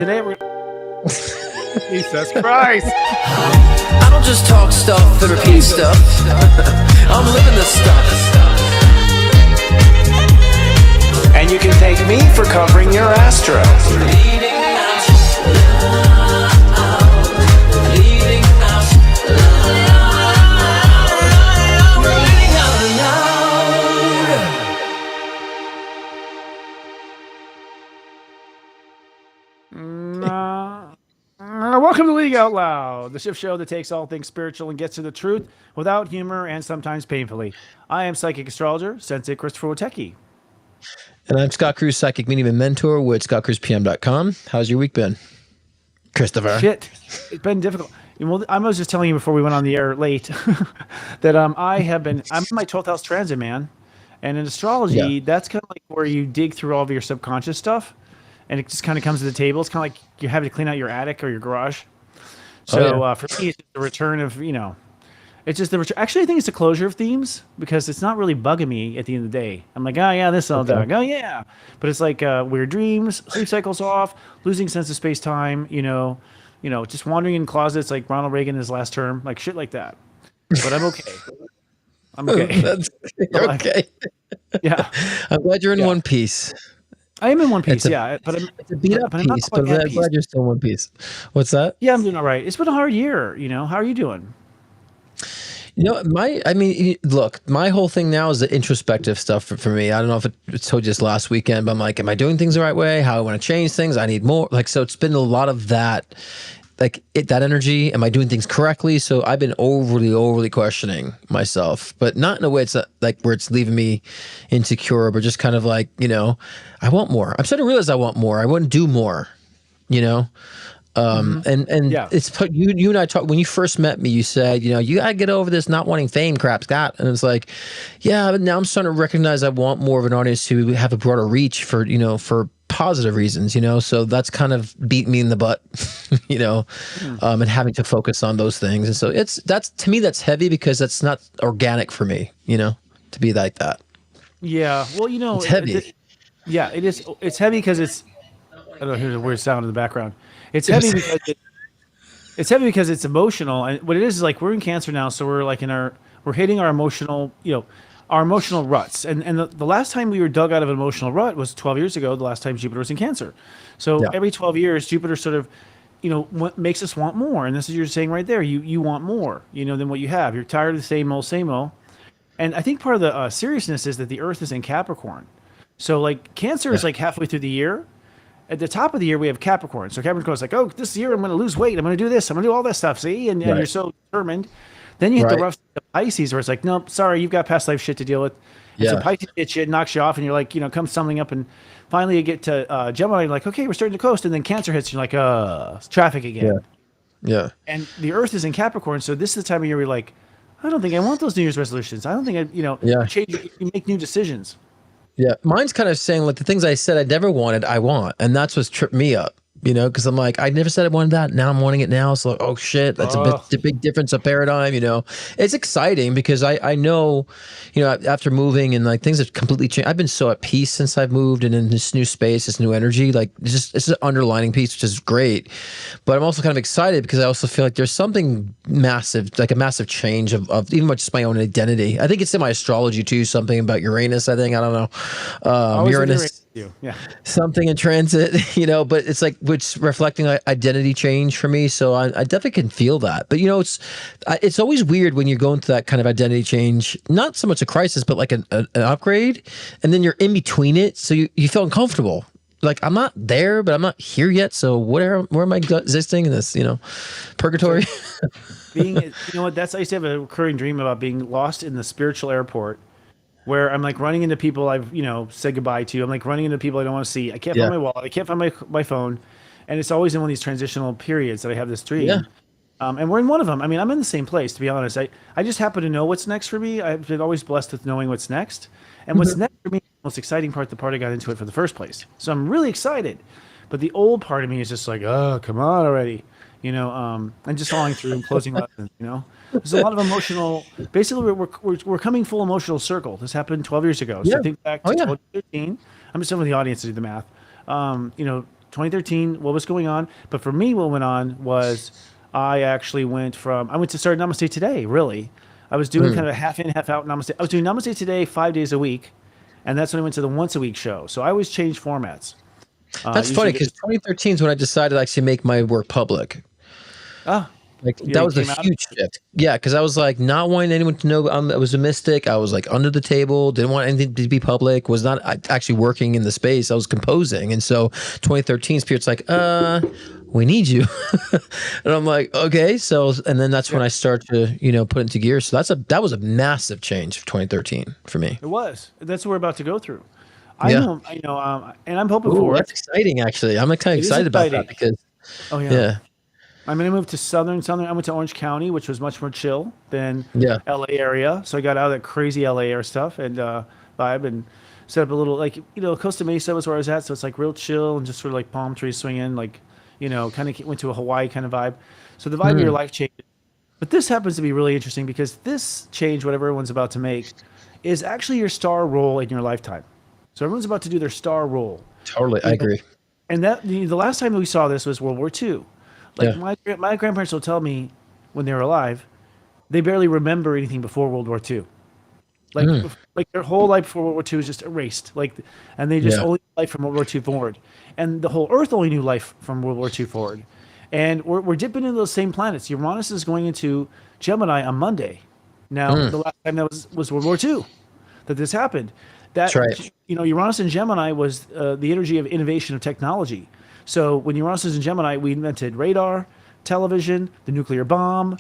Today we're Jesus Christ. I don't just talk stuff and repeat stuff. I'm living this stuff. And you can thank me for covering your astro. Leading out loud. Leading out loud. Leading out loud. Welcome to League Out Loud, the shift show that takes all things spiritual and gets to the truth without humor and sometimes painfully. I am psychic astrologer, Sensei Christopher Wotecki. And I'm Scott Cruz, psychic medium and mentor with ScottCruzPM.com. How's your week been, Christopher? Shit, it's been difficult. Well, I was just telling you before we went on the air late that I'm in my 12th house transit, man. And in astrology, that's kind of like where you dig through all of your subconscious stuff. And it just kind of comes to the table. It's kind of like you have to clean out your attic or your garage. So for me, it's just the return of, it's just the return. Actually, I think it's the closure of themes because it's not really bugging me at the end of the day. I'm like, oh, yeah, this all done. Oh, yeah. But it's like weird dreams, sleep cycles off, losing sense of space-time, just wandering in closets like Ronald Reagan in his last term, like shit like that. But I'm okay. I'm okay. You're okay. Yeah. I'm glad you're in one piece. I am in one piece, but it's a beat up piece, but I'm glad you're still in one piece. What's that? Yeah, I'm doing all right. It's been a hard year, How are you doing? Look, my whole thing now is the introspective stuff for me. I don't know if I told you this last weekend, but I'm like, am I doing things the right way? How I want to change things? I need more. So it's been a lot of that, that energy. Am I doing things correctly? So I've been overly questioning myself, but not in a way it's where it's leaving me insecure, but just kind of like, I want more. I'm starting to realize I want more. I want to do more, it's you and I talked when you first met me. You said, you gotta get over this not wanting fame crap, Scott. And it's like, yeah, but now I'm starting to recognize I want more of an audience who have a broader reach for positive reasons, so that's kind of beat me in the butt, and having to focus on those things. And so to me, that's heavy because that's not organic for me, to be like that. Yeah. Well, it's heavy. It is. It's heavy because it's, I don't know, here's a weird sound in the background. It's heavy because it's emotional. And what it is like, we're in Cancer now. So we're like we're hitting our emotional, our emotional ruts. And the last time we were dug out of an emotional rut was 12 years ago, the last time Jupiter was in Cancer. So every 12 years, Jupiter sort of, what makes us want more. And this is, you're saying right there, you want more, than what you have. You're tired of the same old. And I think part of the seriousness is that the Earth is in Capricorn. So like Cancer is like halfway through the year. At the top of the year, we have Capricorn. So Capricorn is like, oh, this year I'm going to lose weight. I'm going to do this. I'm going to do all that stuff. See? And you're so determined. Then you hit the rough Pisces where it's like, nope, sorry, you've got past life shit to deal with. And so Pisces hits you, knocks you off, and you're like, come stumbling up. And finally you get to Gemini, you're like, okay, we're starting to coast. And then Cancer hits you, you're like, it's traffic again. Yeah. And the Earth is in Capricorn. So this is the time of year where you're like, I don't think I want those New Year's resolutions. I don't think you change, you make new decisions. Yeah, mine's kind of saying like the things I said I never wanted, I want, and that's what's tripped me up. Because I'm like, I never said I wanted that. Now I'm wanting it now. So, oh shit, that's a big difference of paradigm. It's exciting because I know, after moving and like things have completely changed. I've been so at peace since I've moved and in this new space, this new energy. Like, it's an underlining piece, which is great. But I'm also kind of excited because I also feel like there's something massive, like a massive change of even just my own identity. I think it's in my astrology too. Something about Uranus. I think I don't know. Uranus. Something in transit, but it's like which reflecting identity change for me. So I definitely can feel that. But it's always weird when you're going through that kind of identity change. Not so much a crisis, but like an upgrade, and then you're in between it, so you feel uncomfortable. Like I'm not there, but I'm not here yet. So where am I existing in this? Purgatory. Being, what? I used to have a recurring dream about being lost in the spiritual airport. Where I'm like running into people I've said goodbye to. I'm like running into people I don't want to see. I can't find my wallet. I can't find my phone, and it's always in one of these transitional periods that I have this dream. Yeah. And we're in one of them. I mean, I'm in the same place, to be honest. I just happen to know what's next for me. I've been always blessed with knowing what's next, and what's next for me is the most exciting part. The part I got into it for the first place. So I'm really excited, but the old part of me is just like, oh, come on already. And just following through and closing lessons. There's a lot of emotional. Basically, we're coming full emotional circle. This happened 12 years ago. So think back to 2013. I'm just telling the audience to do the math. 2013, what was going on. But for me, what went on was I actually went to start Namaste Today, really. I was doing kind of a half in, half out Namaste. I was doing Namaste Today 5 days a week. And that's when I went to the once a week show. So I always change formats. That's funny because 2013 is when I decided to actually make my work public. Like Yeah, that you was a came out- huge shift. Yeah, because I was like not wanting anyone to know I was a mystic. I was like under the table, didn't want anything to be public. Was not actually working in the space. I was composing, and so 2013 Spirit's like, we need you, and I'm like, okay. So, and then that's when I start to put into gear. So that was a massive change for 2013 for me. It was. That's what we're about to go through. Yeah. I know, and I'm hoping Ooh, for that's it. exciting. Actually, I'm kind of is excited about exciting. that because Oh yeah. I mean, I moved to southern. I went to Orange County, which was much more chill than Yeah. LA area. So I got out of that crazy LA air stuff and vibe and set up a little Costa Mesa was where I was at. So it's like real chill and just sort of like palm trees swinging, like kind of went to a Hawaii kind of vibe. So the vibe of your life changed. But this happens to be really interesting because this change, whatever everyone's about to make, is actually your star role in your lifetime. So everyone's about to do their star role. Totally, I agree. And that the last time that we saw this was World War II. Like Yeah. my grandparents will tell me when they were alive, they barely remember anything before World War II. Like their whole life before World War II is just erased. And they just Yeah. only knew life from World War II forward. And the whole Earth only knew life from World War II forward. And we're dipping into those same planets. Uranus is going into Gemini on Monday. Now, the last time that was World War II that this happened. That's right. Uranus and Gemini was the energy of innovation of technology. So when Uranus is in Gemini, we invented radar, television, the nuclear bomb,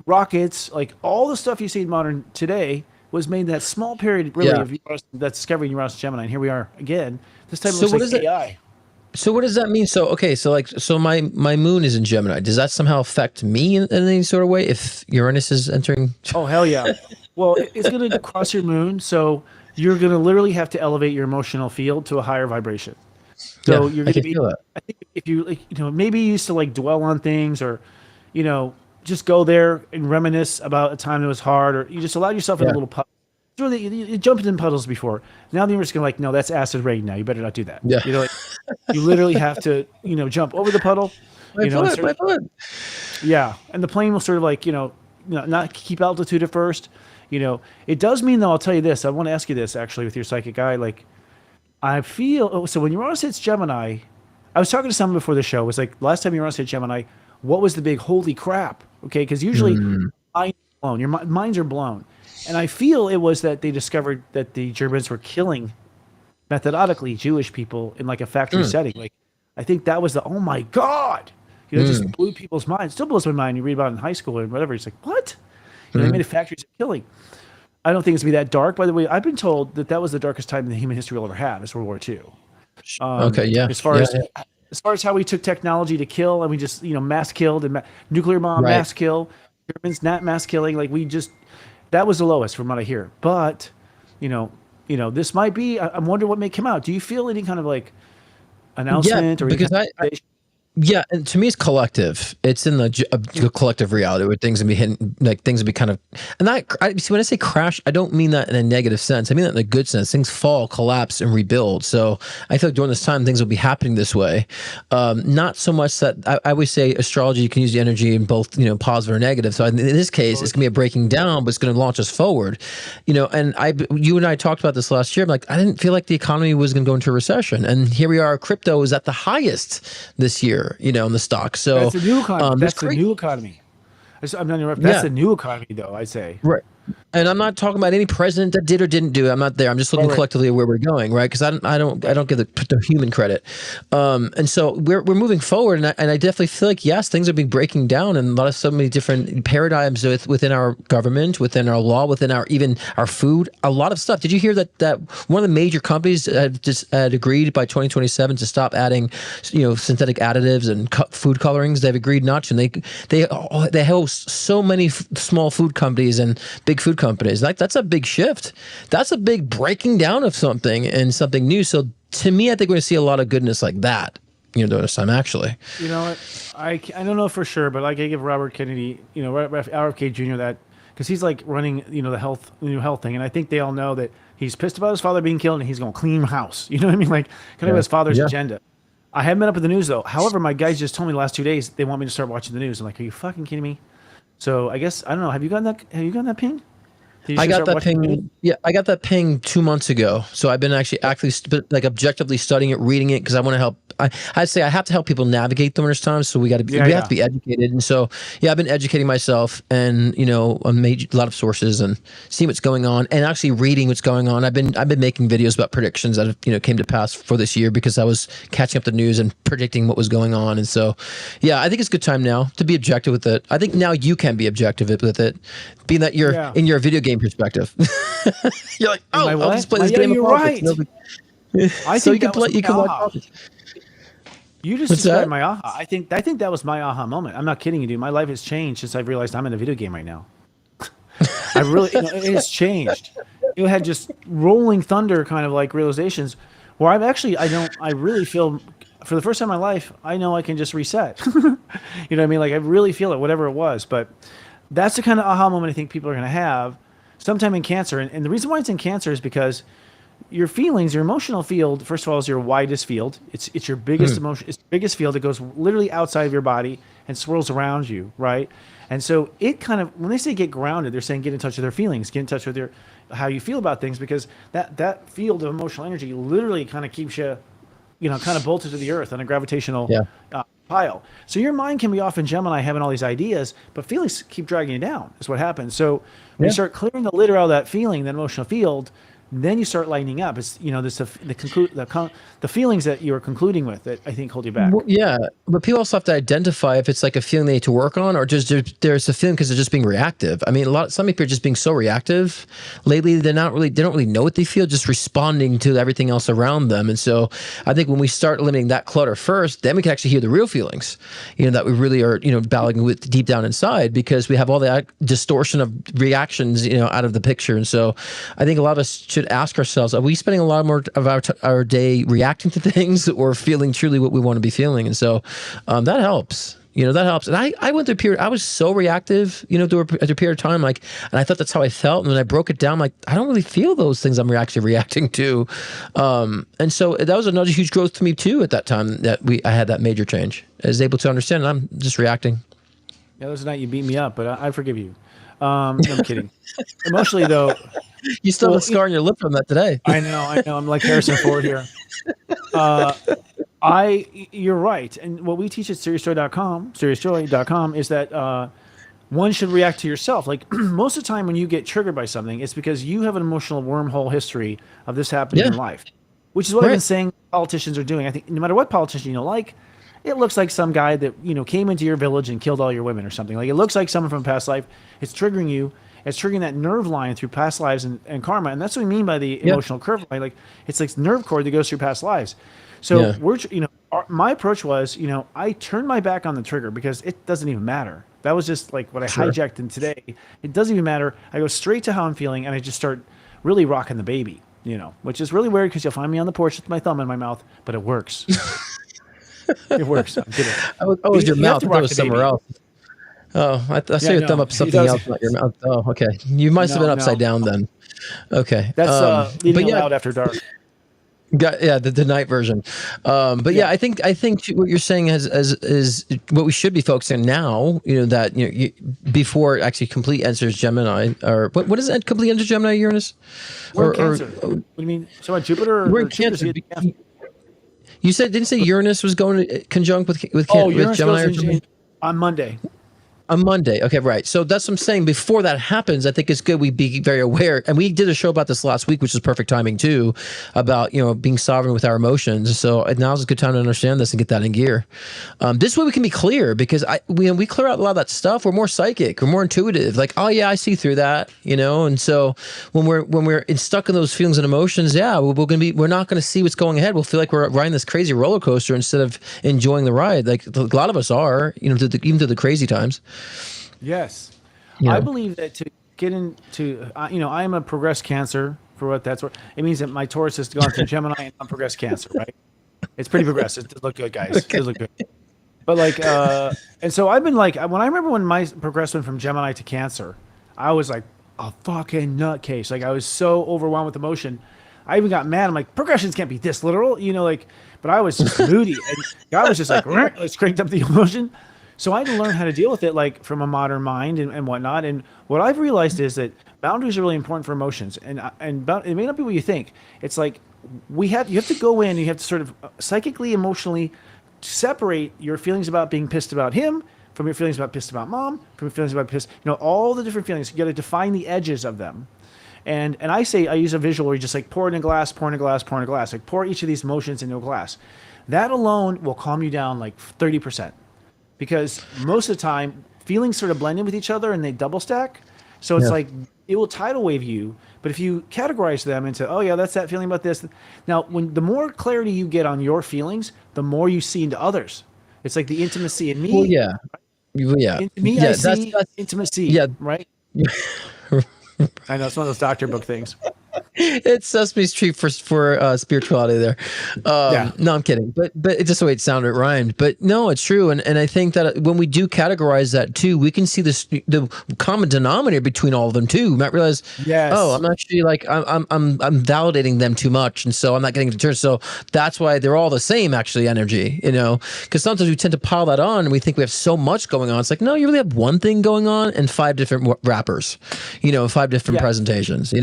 rockets, like all the stuff you see in modern today was made in that small period really Yeah. of Uranus, that's discovering Uranus and Gemini. And here we are again. This time it So looks what like is it- AI. So what does that mean? So okay, so my moon is in Gemini. Does that somehow affect me in any sort of way if Uranus is entering? Oh, hell yeah. Well, it's going to cross your moon. So you're going to literally have to elevate your emotional field to a higher vibration. So Yeah, you're I going to can be, feel that. I think if you, maybe you used to dwell on things or, just go there and reminisce about a time that was hard or you just allowed yourself in a Yeah. little puddle. It's really, you jumped in puddles before. Now the universe is going to no, that's acid rain now. You better not do that. Yeah. You literally have to, jump over the puddle. My foot. Yeah, and the plane will sort of not keep altitude at first. It does mean though. I'll tell you this. I want to ask you this actually with your psychic eye. I feel so when Uranus hits Gemini. I was talking to someone before the show. It was like last time Uranus hit Gemini. What was the big holy crap? Okay, because usually mind blown. Your minds are blown, and I feel it was that they discovered that the Germans were killing methodically Jewish people in a factory setting. I think that was the oh my god. It just blew people's minds. Still blows my mind. You read about it in high school or whatever. It's like, what? They made factories of killing. I don't think it's going to be that dark. By the way, I've been told that was the darkest time in the human history we'll ever have is World War II. Okay, yeah. As far as how we took technology to kill and we just, mass killed and nuclear bomb, Right. mass kill, Germans, not mass killing. That was the lowest from what I hear. But, this might be, I'm wondering what may come out. Do you feel any kind of announcement or any because kind of Yeah, and to me, it's collective. It's in the collective reality where things will be hitting, things will be kind of, and see when I say crash, I don't mean that in a negative sense. I mean that in a good sense. Things fall, collapse, and rebuild. So I feel like during this time, things will be happening this way. Not so much that I always say astrology, you can use the energy in both, positive or negative. So in this case, it's gonna be a breaking down, but it's gonna launch us forward. And you and I talked about this last year. I'm like, I didn't feel like the economy was gonna go into a recession, and here we are. Crypto is at the highest this year. In the stock. So That's the new economy. That's the great- new economy. I'm not interrupting. That's Yeah. the new economy, though, I'd say. Right. And I'm not talking about any president that did or didn't do it. I'm not there. I'm just looking Right. collectively at where we're going, right? Because I don't give the human credit. And so we're moving forward, and I definitely feel like yes, things are being breaking down, and so many different paradigms within our government, within our law, within even our food. A lot of stuff. Did you hear that one of the major companies had agreed by 2027 to stop adding, synthetic additives and food colorings? They've agreed not to. And they host so many small food companies and big food companies. That's a big shift. That's a big breaking down of something and something new. So to me, I think we're going to see a lot of goodness like that. During this time, actually. You know what? I don't know for sure, but I can give Robert Kennedy, RFK Jr. that because he's running, the new health thing, and I think they all know that he's pissed about his father being killed and he's going to clean house. You know what I mean? Kind of his father's agenda. I haven't been up with the news though. However, my guys just told me the last 2 days they want me to start watching the news. I'm like, are you fucking kidding me? So I guess I don't know. Have you gotten that? Have you gotten that ping? Did you I just got start that watching the news? ping. Yeah, I got that ping 2 months ago. So I've been actually like objectively studying it, reading it, because I want to help. I'd say I have to help people navigate the winter time. So we got to Yeah, we yeah. have to be educated. And so yeah, I've been educating myself, and I made a lot of sources and seeing what's going on, and actually reading what's going on. I've been making videos about predictions that have, came to pass for this year, because I was catching up the news and predicting what was going on. And so yeah, I think it's a good time now to be objective with it. I think now you can be objective with it, being that you're Yeah. in your video game perspective. You're like, Am I I'll what? just play this Yeah, game. you're of politics. right. I So think you can that was play. You my can watch. aha. politics. You just What's described that? my aha. I think that was my aha moment. I'm not kidding you, dude. My life has changed since I've realized I'm in a video game right now. I really, it has changed. It had just rolling thunder kind of like realizations where I really feel for the first time in my life, I know I can just reset. You know what I mean? Like I really feel it, whatever it was. But that's the kind of aha moment I think people are going to have sometime in Cancer. And the reason why it's in Cancer is because your feelings, your emotional field, first of all, is your widest field. It's your biggest emotion. It's the biggest field that goes literally outside of your body and swirls around you, right? And so it kind of, when they say get grounded, they're saying get in touch with their feelings, get in touch with your how you feel about things, because that field of emotional energy literally kind of keeps you, kind of bolted to the earth on a gravitational Yeah. pile. So your mind can be off in Gemini having all these ideas, but feelings keep dragging you down, is what happens. So when you start clearing the litter out of that feeling, that emotional field, then you start lighting up. It's this the feelings that you're concluding with that I think hold you back. Well, yeah, but people also have to identify if it's like a feeling they need to work on, or just there's a feeling because they're just being reactive. I mean, some people are just being so reactive lately. They don't really know what they feel, just responding to everything else around them. And so I think when we start eliminating that clutter first, then we can actually hear the real feelings, that we really are, battling with deep down inside, because we have all that distortion of reactions, out of the picture. And so I think a lot of us should ask ourselves, are we spending a lot more of our day reacting to things, or feeling truly what we want to be feeling? And so that helps. That helps. And I went through a period, I was so reactive, through a period of time, and I thought that's how I felt. And when I broke it down, I don't really feel those things I'm actually reacting to. And so that was another huge growth to me too at that time, that I had that major change. I was able to understand, and I'm just reacting. Yeah, that was the night you beat me up, but I forgive you. No, I'm kidding. Emotionally though, You still have a scar on your lip from that today. I know. I'm like Harrison Ford here. You're right. And what we teach at seriousjoy.com is that one should react to yourself. Like most of the time when you get triggered by something, it's because you have an emotional wormhole history of this happening in life, which is what I've been saying politicians are doing. I think no matter what politician it looks like some guy that, came into your village and killed all your women or something. Like it looks like someone from a past life. It's triggering you. It's triggering that nerve line through past lives and karma. And that's what we mean by the emotional curve line. Like it's like nerve cord that goes through past lives. So my approach was, I turned my back on the trigger because it doesn't even matter. That was just like what I hijacked in today. It doesn't even matter. I go straight to how I'm feeling and I just start really rocking the baby, which is really weird because you'll find me on the porch with my thumb in my mouth, but it works. It works. I'm kidding. I was your You have mouth. to That rock was the somewhere baby. else. Oh, I saw your thumb no, up he something does. else, not your mouth. Oh, okay. You must have been No, upside down then. Okay. That's leading but yeah, aloud after dark. the night version. But yeah, I think what you're saying is what we should be focusing on now. That before it actually complete enters Gemini, or what is it? Complete enters Gemini, Uranus. We're in Cancer. What do you mean? So on Jupiter? We're in Cancer. You didn't say Uranus was going to conjunct with Uranus Gemini or goes something? on Monday. On Monday. Okay, right. So that's what I'm saying. Before that happens, I think it's good we be very aware. And we did a show about this last week, which is perfect timing too, about, being sovereign with our emotions. So now's a good time to understand this and get that in gear. This way we can be clear, because we clear out a lot of that stuff. We're more psychic. We're more intuitive. Like, oh yeah, I see through that, And so when we're stuck in those feelings and emotions, we're not going to see what's going ahead. We'll feel like we're riding this crazy roller coaster instead of enjoying the ride. Like a lot of us are, even through the crazy times. Yes. Yeah. I believe that to get into, I am a progressed Cancer for what that's worth. It means that my Taurus has gone through Gemini and I'm progressed Cancer, right? It's pretty progressive. It does look good, guys. It does look good. But and so I've been when I remember when my progress went from Gemini to Cancer, I was like a fucking nutcase. Like I was so overwhelmed with emotion. I even got mad. I'm like, progressions can't be this literal, but I was just moody, and God was just like, let's cranked up the emotion. So I had to learn how to deal with it, like from a modern mind and whatnot. And what I've realized is that boundaries are really important for emotions, and it may not be what you think. It's like you have to go in, you have to sort of psychically, emotionally separate your feelings about being pissed about him from your feelings about pissed about mom, from your feelings about pissed, all the different feelings. You got to define the edges of them. And I use a visual where you just like pour in a glass, pour in a glass, pour in a glass. Like pour each of these emotions into a glass. That alone will calm you down like 30%. Because most of the time, feelings sort of blend in with each other and they double stack. So it's like it will tidal wave you. But if you categorize them into, oh yeah, that's that feeling about this. Now, the more clarity you get on your feelings, the more you see into others. It's like the intimacy in me. Well, yeah. Yeah. In me, yeah, I see intimacy. Yeah. Right? I know, it's one of those doctor book things. It's Sesame Street for spirituality there. No, I'm kidding. But it's just the way it sounded, it rhymed. But no, it's true. And I think that when we do categorize that too, we can see the common denominator between all of them too. You might realize, oh, I'm actually like I'm validating them too much, and so I'm not getting to church. So that's why they're all the same actually energy, because sometimes we tend to pile that on and we think we have so much going on. It's like, no, you really have one thing going on and 5 different wrappers, 5 different presentations,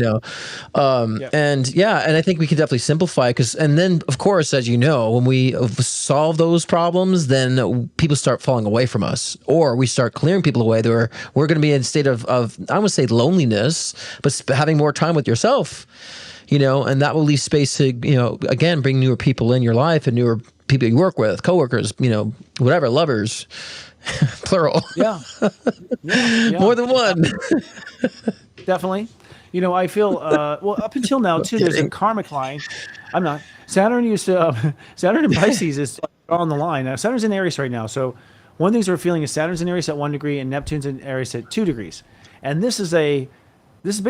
and I think we can definitely simplify and then of course, as you know, when we solve those problems, then people start falling away from us, or we start clearing people away. We're going to be in a state of I would say loneliness, but having more time with yourself, and that will leave space to, again, bring newer people in your life and newer people you work with, coworkers, whatever, lovers, plural. Yeah. More than one. Definitely. I feel, well, up until now, too, there's a karmic line. I'm not. Saturn in Pisces is on the line. Now, Saturn's in Aries right now. So one of the things we're feeling is Saturn's in Aries at 1 degree and Neptune's in Aries at 2 degrees. And this is basically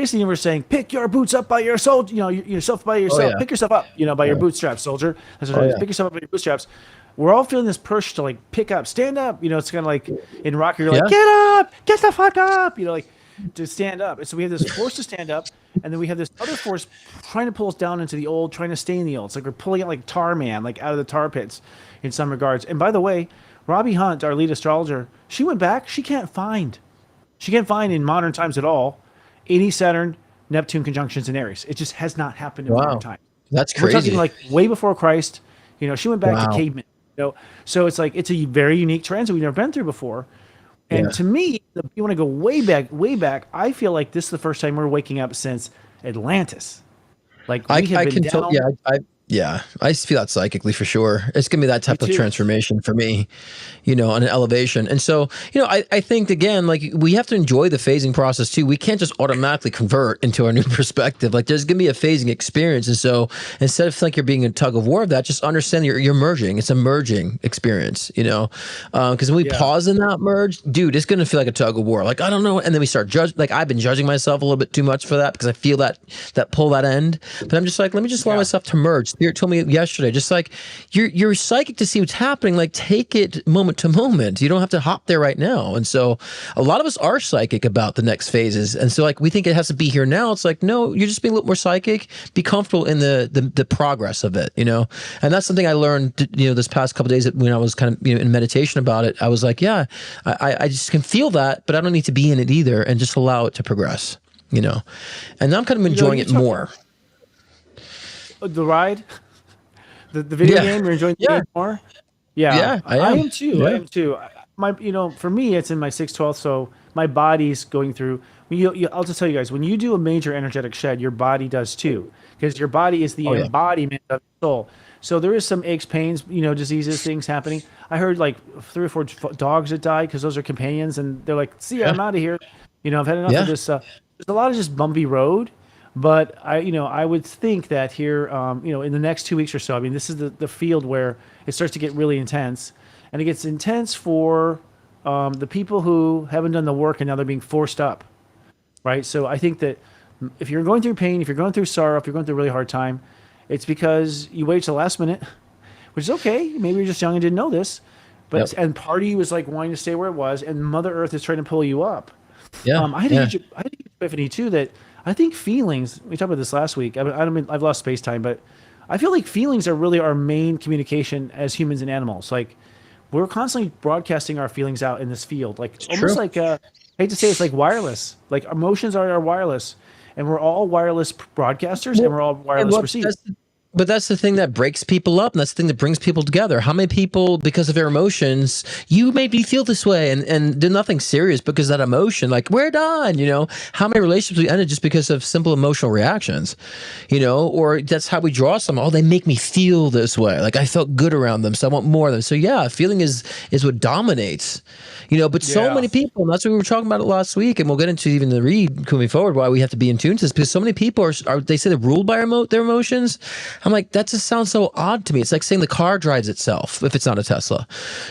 the universe saying, pick your boots up by your soul, yourself by yourself. Oh, yeah. Pick yourself up, by your bootstraps, soldier. That's what it is. Pick yourself up by your bootstraps. We're all feeling this push to like pick up, stand up. It's kind of like in rock, you're like, get up, get the fuck up, like to stand up. And so we have this force to stand up, and then we have this other force trying to pull us down into the old, trying to stay in the old. It's like we're pulling it like tar man, like out of the tar pits in some regards. And by the way, Robbie Hunt, our lead astrologer, she went back. She can't find in modern times at all any Saturn, Neptune conjunctions in Aries. It just has not happened in modern times. That's crazy. We're talking like way before Christ. She went back to cavemen. So it's like it's a very unique transit we've never been through before. And to me, if you want to go way back, I feel like this is the first time we're waking up since Atlantis. Like we have been down. I feel that psychically for sure. It's gonna be that type of transformation for me, on an elevation. And so, I think again, like we have to enjoy the phasing process too. We can't just automatically convert into our new perspective. Like there's gonna be a phasing experience. And so instead of like you're being a tug of war of that, just understand you're merging. It's a merging experience, because when we pause in that merge, dude, it's gonna feel like a tug of war. Like, I don't know. And then we start judging. Like I've been judging myself a little bit too much for that because I feel that pull that end. But I'm just like, let me just allow myself to merge. Spirit told me yesterday, just like you're psychic to see what's happening, like take it moment to moment. You don't have to hop there right now. And so a lot of us are psychic about the next phases. And so like we think it has to be here now. It's like, no, you're just being a little more psychic. Be comfortable in the progress of it, And that's something I learned, this past couple of days when I was kind of in meditation about it. I was like, I just can feel that, but I don't need to be in it either, and just allow it to progress, And now I'm kind of enjoying it more. The ride. The video game, you're enjoying the game more? Yeah, I am too. Yeah. I am too. For me, it's in my 6/12, so my body's going through. I'll just tell you guys, when you do a major energetic shed, your body does too, because your body is the embodiment of the soul. So there is some aches, pains, diseases, things happening. I heard like 3 or 4 dogs that died because those are companions, and they're like, "See, I'm out of here." I've had enough of this. There's a lot of just bumpy road. But I would think that here, in the next 2 weeks or so, I mean, this is the field where it starts to get really intense, and it gets intense for the people who haven't done the work and now they're being forced up, right? So I think that if you're going through pain, if you're going through sorrow, if you're going through a really hard time, it's because you waited till the last minute, which is okay. Maybe you're just young and didn't know this, but and part of you was like wanting to stay where it was, and Mother Earth is trying to pull you up. I had a huge epiphany too that. I think feelings. We talked about this last week. I've lost space time, but I feel like feelings are really our main communication as humans and animals. Like we're constantly broadcasting our feelings out in this field, like almost true. like I hate to say it's like wireless. Like emotions are our wireless, and we're all wireless broadcasters, and we're all And wireless receivers. but that's the thing that breaks people up, and that's the thing that brings people together. How many people, because of their emotions, you made me feel this way, and do nothing serious because of that emotion, like we're done, you know? How many relationships we ended just because of simple emotional reactions, you know? Or that's how we draw someone. Oh, they make me feel this way. Like I felt good around them, so I want more of them. So yeah, feeling is what dominates, you know? But so Yeah. many people, and that's what we were talking about it last week, and we'll get into even the read moving forward, why we have to be in tune to this, because so many people are they say they're ruled by their emotions. I'm like, that just sounds so odd to me. It's like saying the car drives itself if it's not a Tesla,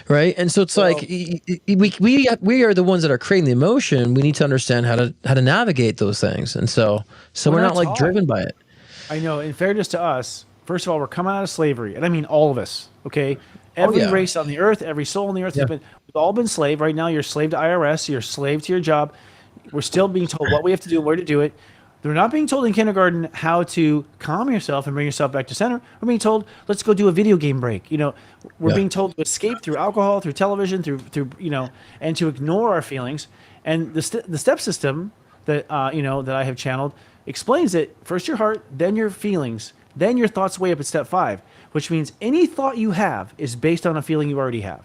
right? And so it's like we are the ones that are creating the emotion. We need to understand how to navigate those things, and so we're not like taught. driven by it. I know. In fairness to us, first of all, we're coming out of slavery, and I mean all of us. Okay, every yeah. race on the earth, every soul on the earth Yeah. we've all been slave. Right now, you're slave to IRS. You're slave to your job. We're still being told what we have to do, where to do it. They're not being told in kindergarten how to calm yourself and bring yourself back to center. We're being told, let's go do a video game break. You know, we're Yeah. being told to escape through alcohol, through television, through you know, and to ignore our feelings. And the step system that you know, that I have channeled explains it. First your heart, then your feelings, then your thoughts way up at step 5, which means any thought you have is based on a feeling you already have.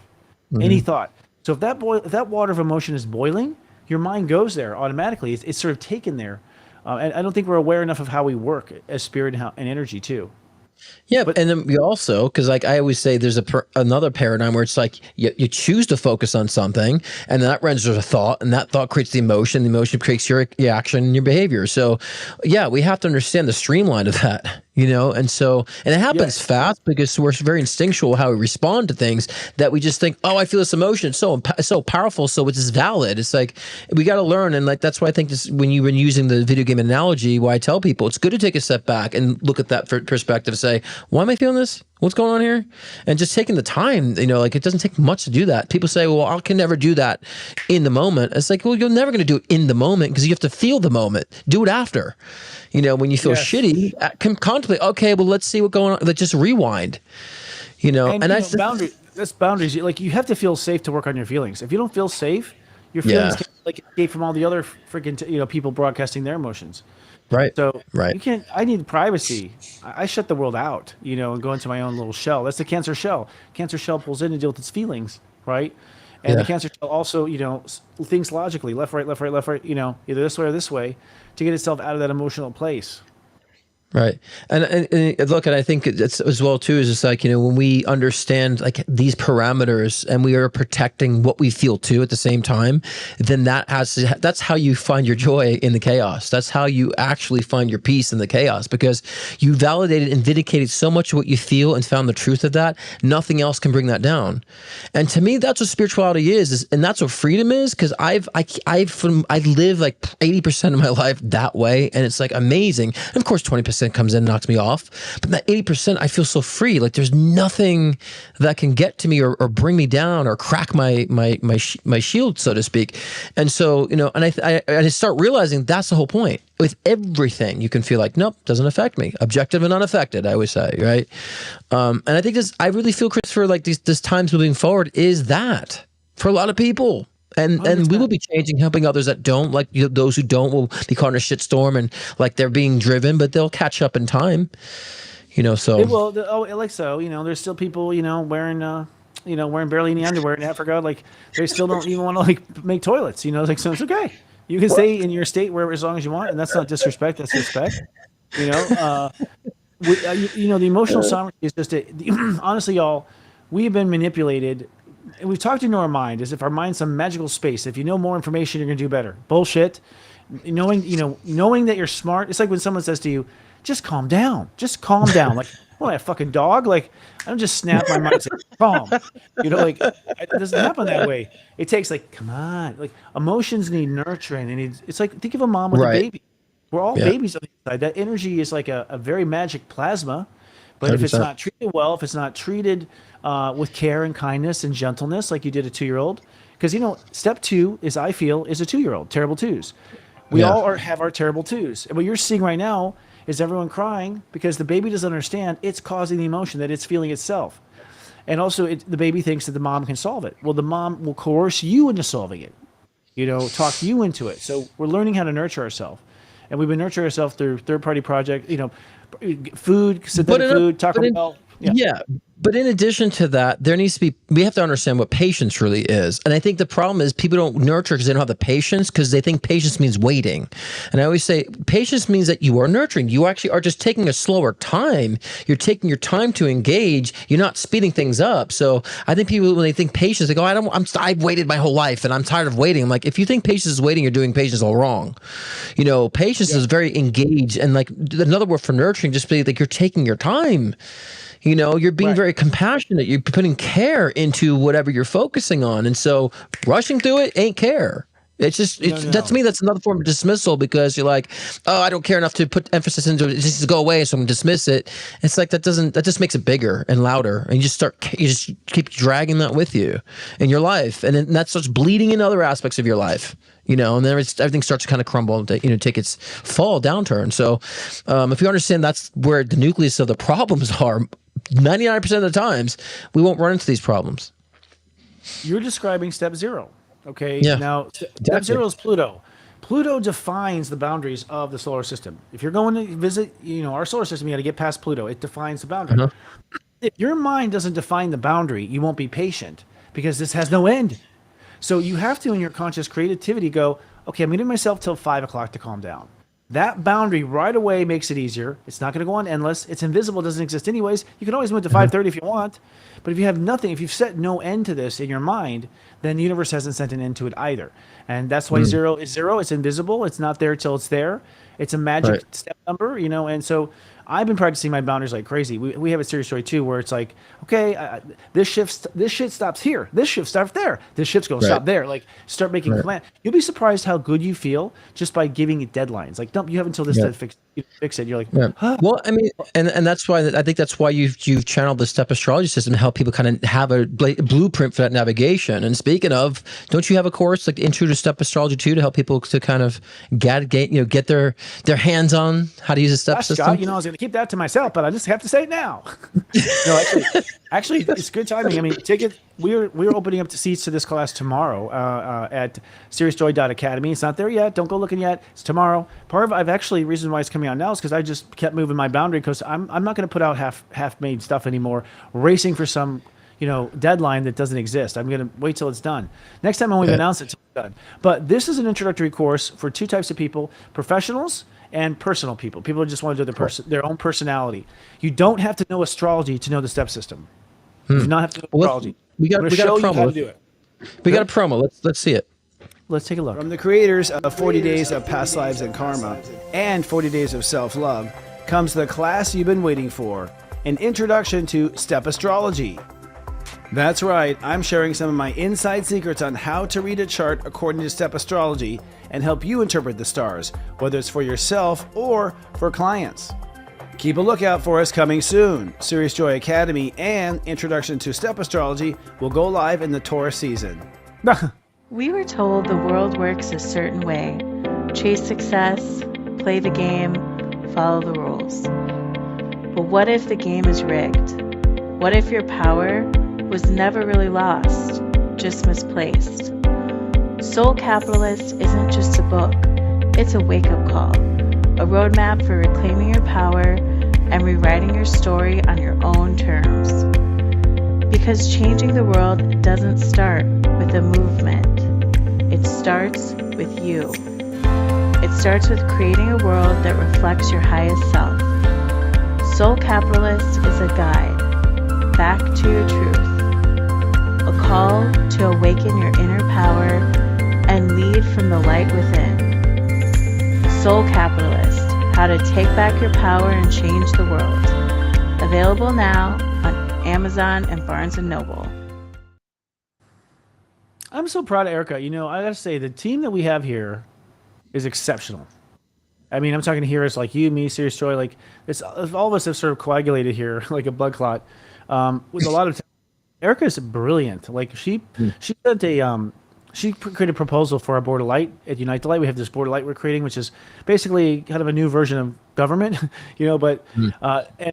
Any thought. So if that water of emotion is boiling, your mind goes there automatically. It's sort of taken there. And I don't think we're aware enough of how we work as spirit and energy too. Yeah, and then we also, because like I always say, there's another paradigm where it's like you choose to focus on something, and that renders a thought, and that thought creates the emotion creates your action and your behavior. So, yeah, we have to understand the streamline of that, you know, and it happens fast because we're very instinctual how we respond to things, that we just think, oh, I feel this emotion, it's so powerful, so it's valid. It's like we got to learn, and like that's why I think this, when you've been using the video game analogy, why I tell people it's good to take a step back and look at that perspective, say, why am I feeling this? What's going on here? And just taking the time, you know, like it doesn't take much to do that. People say, well, I can never do that in the moment. It's like, well, you're never going to do it in the moment because you have to feel the moment. Do it after. You know, when you feel shitty, contemplate, okay, well, let's see what's going on. Let's just rewind, you know. And, And boundaries. That's boundaries. Like you have to feel safe to work on your feelings. If you don't feel safe, your feelings can like escape from all the other freaking people broadcasting their emotions. Right. So Right. you can't. I need privacy. I shut the world out, you know, and go into my own little shell. That's the cancer shell. Cancer shell pulls in to deal with its feelings, right? And the cancer shell also, you know, thinks logically, left, right, left, right, left, right. You know, either this way or this way, to get itself out of that emotional place. Right. And look, and I think it's as well too, is it's like, you know, when we understand like these parameters and we are protecting what we feel too at the same time, then that's how you find your joy in the chaos. That's how you actually find your peace in the chaos, because you validated and vindicated so much of what you feel and found the truth of that. Nothing else can bring that down. And to me, that's what spirituality is, and that's what freedom is. Cause I live like 80% of my life that way. And it's like amazing. And of course, 20% comes in and knocks me off, but that 80% I feel so free. Like there's nothing that can get to me or bring me down or crack my shield, so to speak. And so, you know, and I start realizing that's the whole point. With everything, you can feel like, nope, doesn't affect me. Objective and unaffected, I always say, right? And I think I really feel, Christopher, like this times moving forward is that for a lot of people. And we will be changing, helping others that don't, like those who don't will be caught in a shitstorm and like they're being driven, but they'll catch up in time, you know. So Like so, you know, there's still people, you know, wearing barely any underwear in Africa. Like they still don't even want to like make toilets, you know. Like so, it's okay. You can stay in your state wherever as long as you want, and that's not disrespect. That's respect. You know, you know, the emotional sovereignty is just honestly, y'all, we have been manipulated. And we've talked into our mind as if our mind's some magical space. If you know more information, you're gonna do better. Bullshit. Knowing that you're smart. It's like when someone says to you, "Just calm down. Just calm down." Like, what, a fucking dog? Like, I don't just snap my mind and say, "Calm." You know, like it doesn't happen that way. It takes like, come on. Like emotions need nurturing. It's like think of a mom with a baby. We're all babies on the inside. That energy is like a very magic plasma. But if it's 100%. not treated well, if it's not treated with care and kindness and gentleness, like you did a 2-year-old, because you know, step 2 is a 2-year-old, terrible twos. We all have our terrible twos, and what you're seeing right now is everyone crying because the baby doesn't understand it's causing the emotion that it's feeling itself. And also, the baby thinks that the mom can solve it. Well, the mom will coerce you into solving it, talk you into it. So we're learning how to nurture ourselves. And we've been nurturing ourselves through third-party projects, food, synthetic food, Taco Bell. Yeah. But in addition to that, we have to understand what patience really is. And I think the problem is people don't nurture because they don't have the patience, because they think patience means waiting. And I always say patience means that you are nurturing. You actually are just taking a slower time. You're taking your time to engage. You're not speeding things up. So I think people, when they think patience, they go, I've waited my whole life and I'm tired of waiting. I'm like, if you think patience is waiting, you're doing patience all wrong. Patience is very engaged. And like another word for nurturing, just be like you're taking your time. You're being very compassionate. You're putting care into whatever you're focusing on. And so rushing through it ain't care. It's just, to me, that's another form of dismissal, because you're like, oh, I don't care enough to put emphasis into it. Just go away. So I'm going to dismiss it. It's like, that just makes it bigger and louder. And you just keep dragging that with you in your life. And then that starts bleeding in other aspects of your life. And then everything starts to kind of crumble and take its fall downturn. So if you understand that's where the nucleus of the problems are, 99% of the times, we won't run into these problems. You're describing step zero. Okay. Yeah, Now, step zero is Pluto. Pluto defines the boundaries of the solar system. If you're going to visit, our solar system, you got to get past Pluto. It defines the boundary. If your mind doesn't define the boundary, you won't be patient, because this has no end. So you have to, in your conscious creativity, go, okay, I'm giving myself till 5 o'clock to calm down. That boundary right away makes it easier. It's not going to go on endless. It's invisible. It doesn't exist anyways. You can always move to 5:30 if you want. But if you have nothing, if you've set no end to this in your mind, then the universe hasn't set an end to it either. And that's why zero is zero. It's invisible. It's not there till it's there. It's a magic step number, and so I've been practicing my boundaries like crazy. We have a Serious Story too, where it's like, okay, this shit stops here. This shift stops there. This shit's going to stop there. Like, start making a plan. You'll be surprised how good you feel just by giving it deadlines. Like, you have until this to fix it. You're like, huh? Well, I mean, and that's why I think that's why you've channeled the Step Astrology system to help people kind of have a blueprint for that navigation. And speaking of, don't you have a course like Intro to Step Astrology too, to help people to kind of get their hands on how to use a step system? Scott, I was going to keep that to myself, but I just have to say it now. No, actually, it's good timing. I mean, we're opening up the seats to this class tomorrow at seriousjoy.academy. It's not there yet. Don't go looking yet. It's tomorrow. Reason why it's coming out now is because I just kept moving my boundary, because I'm not going to put out half-made stuff anymore, racing for some deadline that doesn't exist. I'm going to wait till it's done. Next time I won't even announce it till it's done. But this is an introductory course for two types of people: professionals and personal people. People who just want to do their own personality. You don't have to know astrology to know the step system. You do not have to know astrology. We got a promo. Do it. We got a promo. Let's see it. Let's take a look. From the creators of 40 Days of Past Lives and Karma and 40 Days of Self-Love comes the class you've been waiting for, an introduction to Step Astrology. That's right, I'm sharing some of my inside secrets on how to read a chart according to Step Astrology and help you interpret the stars, whether it's for yourself or for clients. Keep a lookout for us coming soon. Serious Joy Academy and Introduction to Step Astrology will go live in the Taurus season. We were told the world works a certain way. Chase success, play the game, follow the rules. But what if the game is rigged? What if your power was never really lost, just misplaced? Soul Capitalist isn't just a book, it's a wake-up call, a roadmap for reclaiming your power and rewriting your story on your own terms. Because changing the world doesn't start with a movement, it starts with you. It starts with creating a world that reflects your highest self. Soul Capitalist is a guide back to your truth, a call to awaken your inner power and lead from the light within. Soul Capitalist, how to take back your power and change the world. Available now on Amazon and Barnes & Noble. I'm so proud of Erica. I got to say, the team that we have here is exceptional. I mean, I'm talking here as like you, me, Serious Joy. Like, it's all of us have sort of coagulated here like a blood clot. With a lot of Erica is brilliant. Like she sent she created a proposal for our Board of Light at Unite the Light. We have this Board of Light we're creating, which is basically kind of a new version of government, But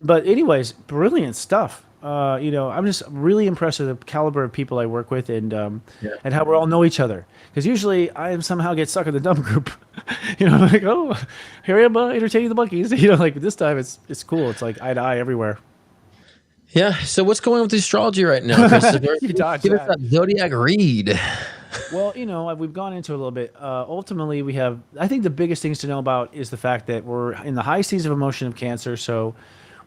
but anyways, brilliant stuff. I'm just really impressed with the caliber of people I work with and how we all know each other. Because usually I somehow get stuck in the dumb group, like, oh, here I am entertaining the monkeys. Like this time it's cool. It's like eye to eye everywhere. Yeah. So what's going on with the astrology right now, Christopher? You dodged Give us that. that zodiac read. Well, we've gone into it a little bit. Ultimately, I think the biggest things to know about is the fact that we're in the high seas of emotion of Cancer. So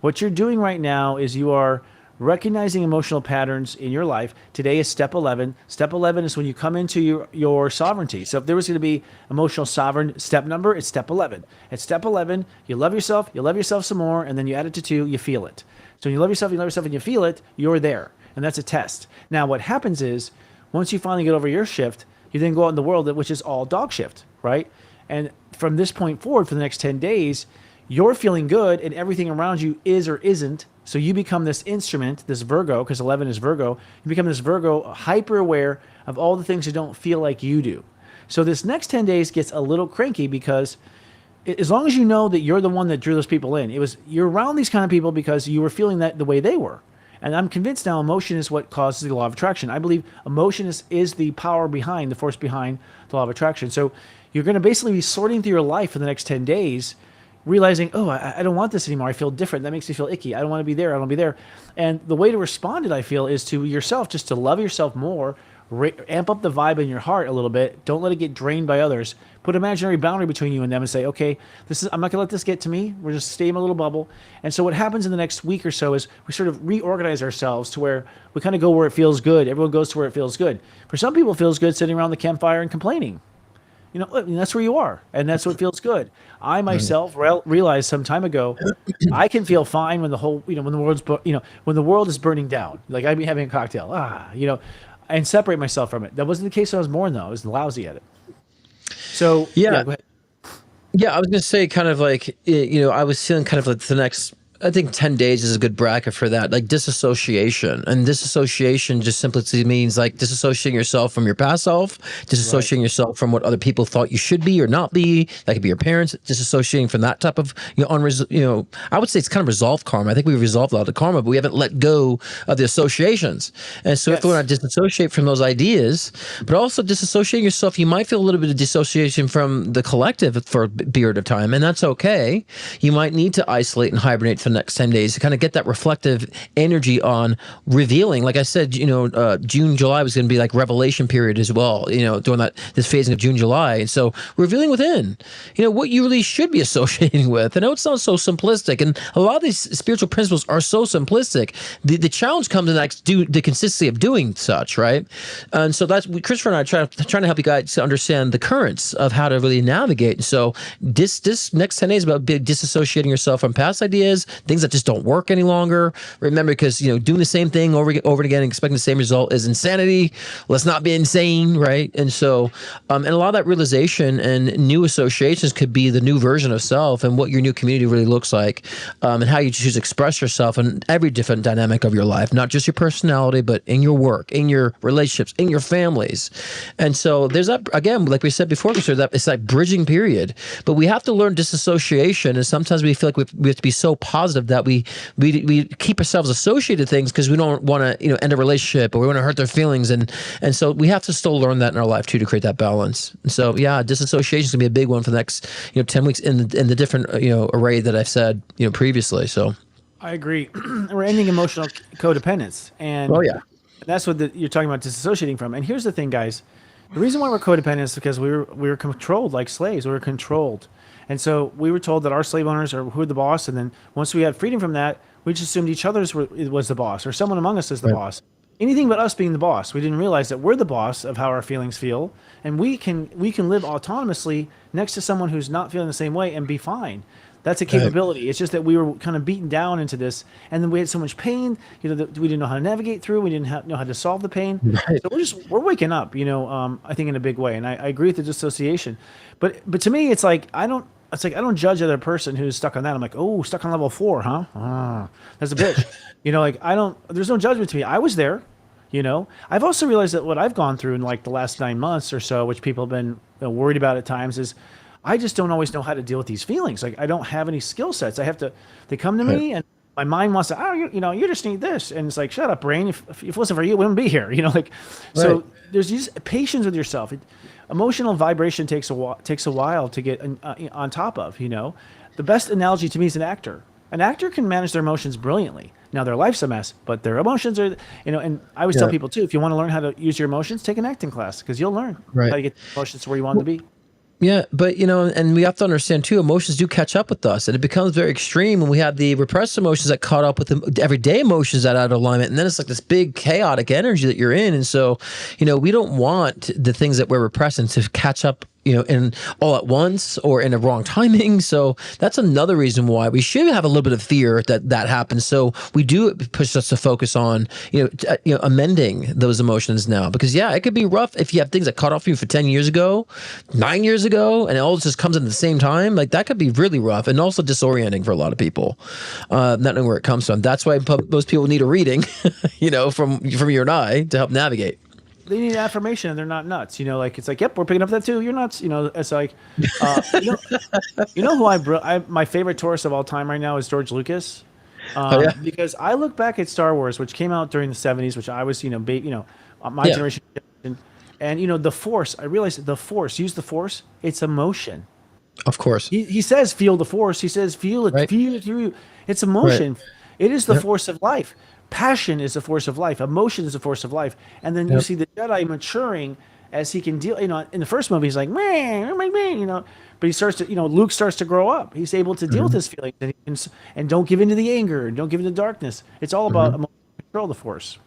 what you're doing right now is you are recognizing emotional patterns in your life. Today is step 11. Step 11 is when you come into your sovereignty. So if there was going to be emotional sovereign step number, it's step 11. At step 11, you love yourself some more, and then you add it to 2, you feel it. So when you love yourself, and you feel it, you're there. And that's a test. Now, what happens is, once you finally get over your shift, you then go out in the world, which is all dog shift, right? And from this point forward, for the next 10 days, you're feeling good and everything around you is or isn't. So you become this instrument, this Virgo, because 11 is Virgo. You become this Virgo, hyper aware of all the things that don't feel like you do. So this next 10 days gets a little cranky because as long as you know that you're the one that drew those people in, you're around these kind of people because you were feeling that the way they were. And I'm convinced now emotion is what causes the law of attraction. I believe emotion is the power behind, the force behind the law of attraction. So you're going to basically be sorting through your life for the next 10 days, realizing, oh, I don't want this anymore. I feel different. That makes me feel icky. I don't want to be there. I don't want to be there. And the way to respond to it, I feel, is to yourself, just to love yourself more, amp up the vibe in your heart a little bit. Don't let it get drained by others. Put an imaginary boundary between you and them and say, okay, I'm not going to let this get to me. We're just stay in a little bubble. And so what happens in the next week or so is we sort of reorganize ourselves to where we kind of go where it feels good. Everyone goes to where it feels good. For some people, it feels good sitting around the campfire and complaining. That's where you are, and that's what feels good. I myself realized some time ago, I can feel fine when the whole, when the world is burning down. Like I'd be having a cocktail, and separate myself from it. That wasn't the case when I was born, though. I was lousy at it. So Yeah. go ahead. Yeah, I was going to say kind of like, I was feeling kind of like the next, I think 10 days is a good bracket for that, like disassociation. And disassociation just simply means like disassociating yourself from your past self, disassociating yourself from what other people thought you should be or not be. That could be your parents, disassociating from that type of, I would say it's kind of resolved karma. I think we've resolved a lot of karma, but we haven't let go of the associations. And so if we want to disassociate from those ideas, but also disassociating yourself, you might feel a little bit of dissociation from the collective for a period of time, and that's okay. You might need to isolate and hibernate for the next 10 days to kind of get that reflective energy on revealing. Like I said, June, July was going to be like revelation period as well, during this phasing of June, July. And so revealing within, what you really should be associating with. I know it sounds so simplistic, and a lot of these spiritual principles are so simplistic. The challenge comes in the consistency of doing such, right? And so that's Christopher and I trying to help you guys to understand the currents of how to really navigate. And so this next 10 days is about disassociating yourself from past ideas, things that just don't work any longer. Remember, because doing the same thing over and again and expecting the same result is insanity. Let's not be insane, right? And so, and a lot of that realization and new associations could be the new version of self and what your new community really looks like, and how you choose to express yourself in every different dynamic of your life, not just your personality, but in your work, in your relationships, in your families. And so there's that, again, like we said before, that it's like bridging period, but we have to learn disassociation. And sometimes we feel like we have to be so positive that we keep ourselves associated with things because we don't want to end a relationship or we want to hurt their feelings, and so we have to still learn that in our life too to create that balance. And so disassociation is gonna be a big one for the next 10 weeks in the different array that I've said previously. So I agree. We're ending emotional codependence, and that's what you're talking about disassociating from. And here's the thing, guys: the reason why we're codependent is because we were controlled like slaves. We were controlled. And so we were told that our slave owners are who are the boss, and then once we had freedom from that, we just assumed each other's was the boss, or someone among us is the boss. Anything but us being the boss. We didn't realize that we're the boss of how our feelings feel, and we can live autonomously next to someone who's not feeling the same way and be fine. That's a capability. It's just that we were kind of beaten down into this, and then we had so much pain, that we didn't know how to navigate through. We didn't know how to solve the pain. Right. So we're waking up, I think in a big way, and I agree with the dissociation. But to me, it's like I don't judge the other person who's stuck on that. I'm like, oh, stuck on level 4, huh? That's a bitch. There's no judgment to me. I was there. You know, I've also realized that what I've gone through in like the last 9 months or so, which people have been worried about at times, is I just don't always know how to deal with these feelings. Like I don't have any skill sets. They come to me and my mind wants to, you just need this. And it's like, shut up, brain. If it wasn't for you, we wouldn't be here. You know, like, so there's just patience with yourself. Emotional vibration takes a while to get on top of, you know. The best analogy to me is an actor. An actor can manage their emotions brilliantly. Now their life's a mess, but their emotions are, you know, and I always tell people too, if you want to learn how to use your emotions, take an acting class because you'll learn how to get emotions to where you want them to be. Yeah, but you know, and we have to understand too, emotions do catch up with us, and it becomes very extreme when we have the repressed emotions that caught up with the everyday emotions that are out of alignment, and then it's like this big chaotic energy that you're in, and so, you know, we don't want the things that we're repressing to catch up, you know, in all at once or in a wrong timing. So that's another reason why we should have a little bit of fear that happens. So we do push us to focus on, amending those emotions now, because it could be rough if you have things that caught off you for 10 years ago, 9 years ago, and it all just comes in at the same time. Like that could be really rough and also disorienting for a lot of people, not knowing where it comes from. That's why most people need a reading, you know, from you and I to help navigate. They need affirmation and they're not nuts. You know, like it's like, yep, we're picking up that too. You're nuts. You know, it's like, you know who my favorite tourist of all time right now is George Lucas. Because I look back at Star Wars, which came out during the 70s, which I was, my generation. And, you know, the Force, I realized use the Force. It's emotion. Of course. He says, feel the Force. He says, feel it, feel it through you. It's emotion. Right. It is the force of life. Passion is the force of life. Emotion is the force of life. And then you see the Jedi maturing as he can deal. You know, in the first movie, he's like, man, you know, but he starts to, Luke starts to grow up. He's able to deal with his feelings and don't give in to the anger and don't give in to darkness. It's all about emotional control, the force.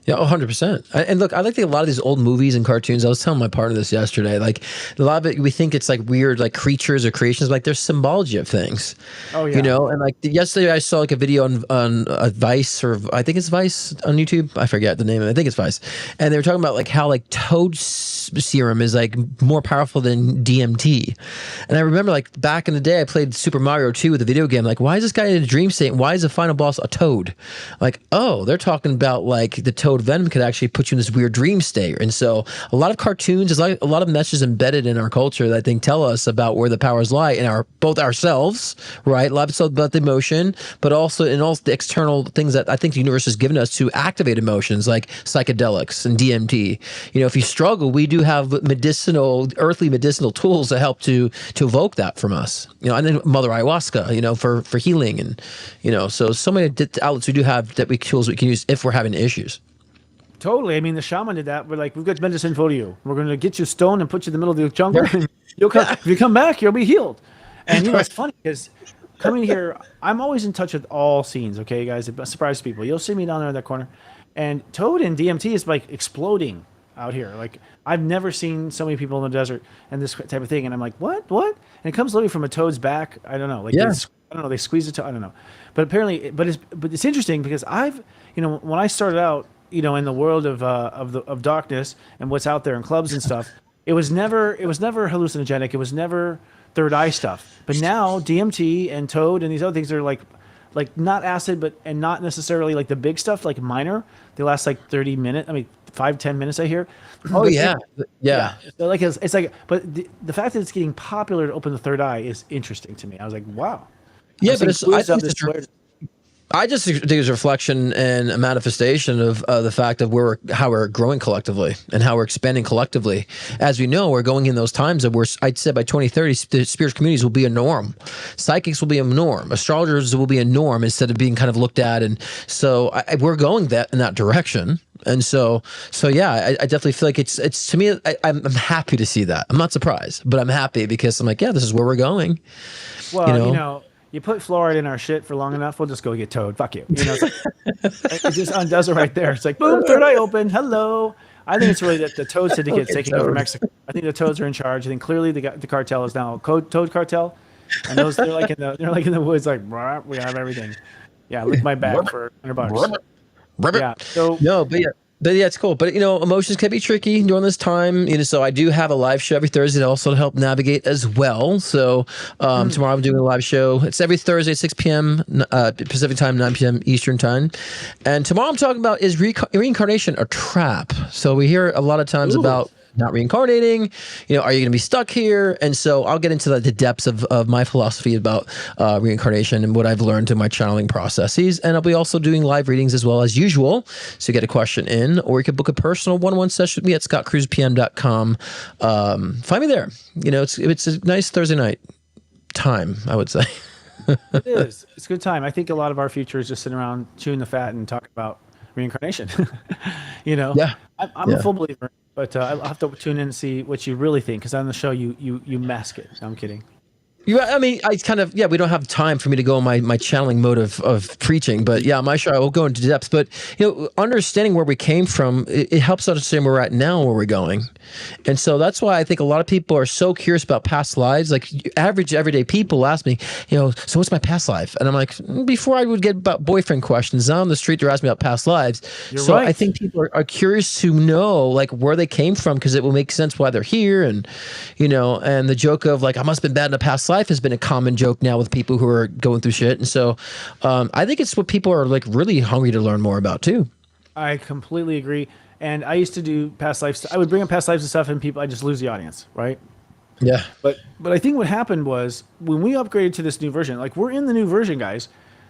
Yeah, 100%. And look, I like a lot of these old movies and cartoons. I was telling my partner this yesterday. Like a lot of it, we think it's like weird, like creatures or creations. Like there's symbology of things. Oh yeah. You know, and like yesterday, I saw like a video on Vice, or I think it's Vice on YouTube. I forget the name of it. I think it's Vice, and they were talking about like how like toad serum is like more powerful than DMT. And I remember like back in the day, I played Super Mario 2 with a video game. Like, why is this guy in a dream state? And why is the final boss a toad? Like, oh, they're talking about like the toad venom could actually put you in this weird dream state. And so a lot of cartoons, there's like a lot of messages embedded in our culture that I think tell us about where the powers lie in both ourselves, right? A lot of about the emotion, but also in all the external things that I think the universe has given us to activate emotions like psychedelics and DMT. You know, if you struggle, we do have earthly medicinal tools that help to evoke that from us. You know, and then Mother Ayahuasca, you know, for healing, and you know, so many outlets we do have tools we can use if we're having issues. Totally. I mean, the shaman did that. We're like, we've got medicine for you. We're going to get you stoned and put you in the middle of the jungle. And if you come back, you'll be healed. And you know, it's funny because coming here, I'm always in touch with all scenes. Okay, guys, it surprise people. You'll see me down there in that corner. And Toad and DMT is like exploding out here. Like I've never seen so many people in the desert and this type of thing. And I'm like, what? And it comes literally from a toad's back. I don't know. Like, I don't know. They squeeze it. I don't know. But apparently, but it's interesting because when I started out, you know, in the world of darkness and what's out there in clubs and stuff, it was never hallucinogenic. It was never third eye stuff. But now DMT and Toad and these other things are like not acid, but and not necessarily like the big stuff, like minor. They last like 30 minutes. I mean, 5-10 minutes. I hear. Oh yeah. So like it's like, but the fact that it's getting popular to open the third eye is interesting to me. I was like, wow. Yeah, but I just think it's a reflection and a manifestation of the fact of how we're growing collectively and how we're expanding collectively. As we know, we're going in those times that I'd say by 2030, the spiritual communities will be a norm. Psychics will be a norm. Astrologers will be a norm instead of being kind of looked at. And so we're going in that direction. And so yeah, I definitely feel like it's to me, I'm happy to see that. I'm not surprised, but I'm happy because I'm like, yeah, this is where we're going. Well, you put fluoride in our shit for long enough, we'll just go get Toad. Fuck you. You know, it's like, it just undoes it right there. It's like, boom, third eye open. Hello. I think it's really that the Toad syndicate taking over Mexico. I think the Toads are in charge. I think clearly the cartel is now a Toad cartel, and they're like in the woods, like we have everything. Yeah, lick my back for $100. Yeah. So no, but yeah. But yeah, it's cool. But emotions can be tricky during this time. So I do have a live show every Thursday to also help navigate as well. So tomorrow I'm doing a live show. It's every Thursday, 6 p.m. Pacific time, 9 p.m. Eastern time. And tomorrow I'm talking about, is reincarnation a trap? So we hear a lot of times about not reincarnating, are you going to be stuck here? And so I'll get into the depths of my philosophy about reincarnation and what I've learned in my channeling processes. And I'll be also doing live readings as well as usual. So you get a question in, or you can book a personal one-on-one session with me at scottcruzpm.com. Find me there. It's a nice Thursday night time, I would say. It is. It's a good time. I think a lot of our future is just sitting around chewing the fat and talking about reincarnation. Yeah. I'm a full believer, but I'll have to tune in and see what you really think, because on the show you mask it. No, I'm kidding. We don't have time for me to go in my channeling mode of preaching, but yeah, my show, I will go into depth. But, understanding where we came from, it helps us understand where we're at now and where we're going. And so that's why I think a lot of people are so curious about past lives. Like average everyday people ask me, so what's my past life? And I'm like, before I would get about boyfriend questions, now on the street, they're asking me about past lives. You're right. I think people are curious to know like where they came from, because it will make sense why they're here. And, and the joke of like, I must have been bad in the past life has been a common joke now with people who are going through shit. And so I think it's what people are like really hungry to learn more about too. I completely agree. And I used to do past lives. I would bring up past lives and stuff, and I just lose the audience, right? Yeah. But I think what happened was when we upgraded to this new version, like we're in the new version, guys.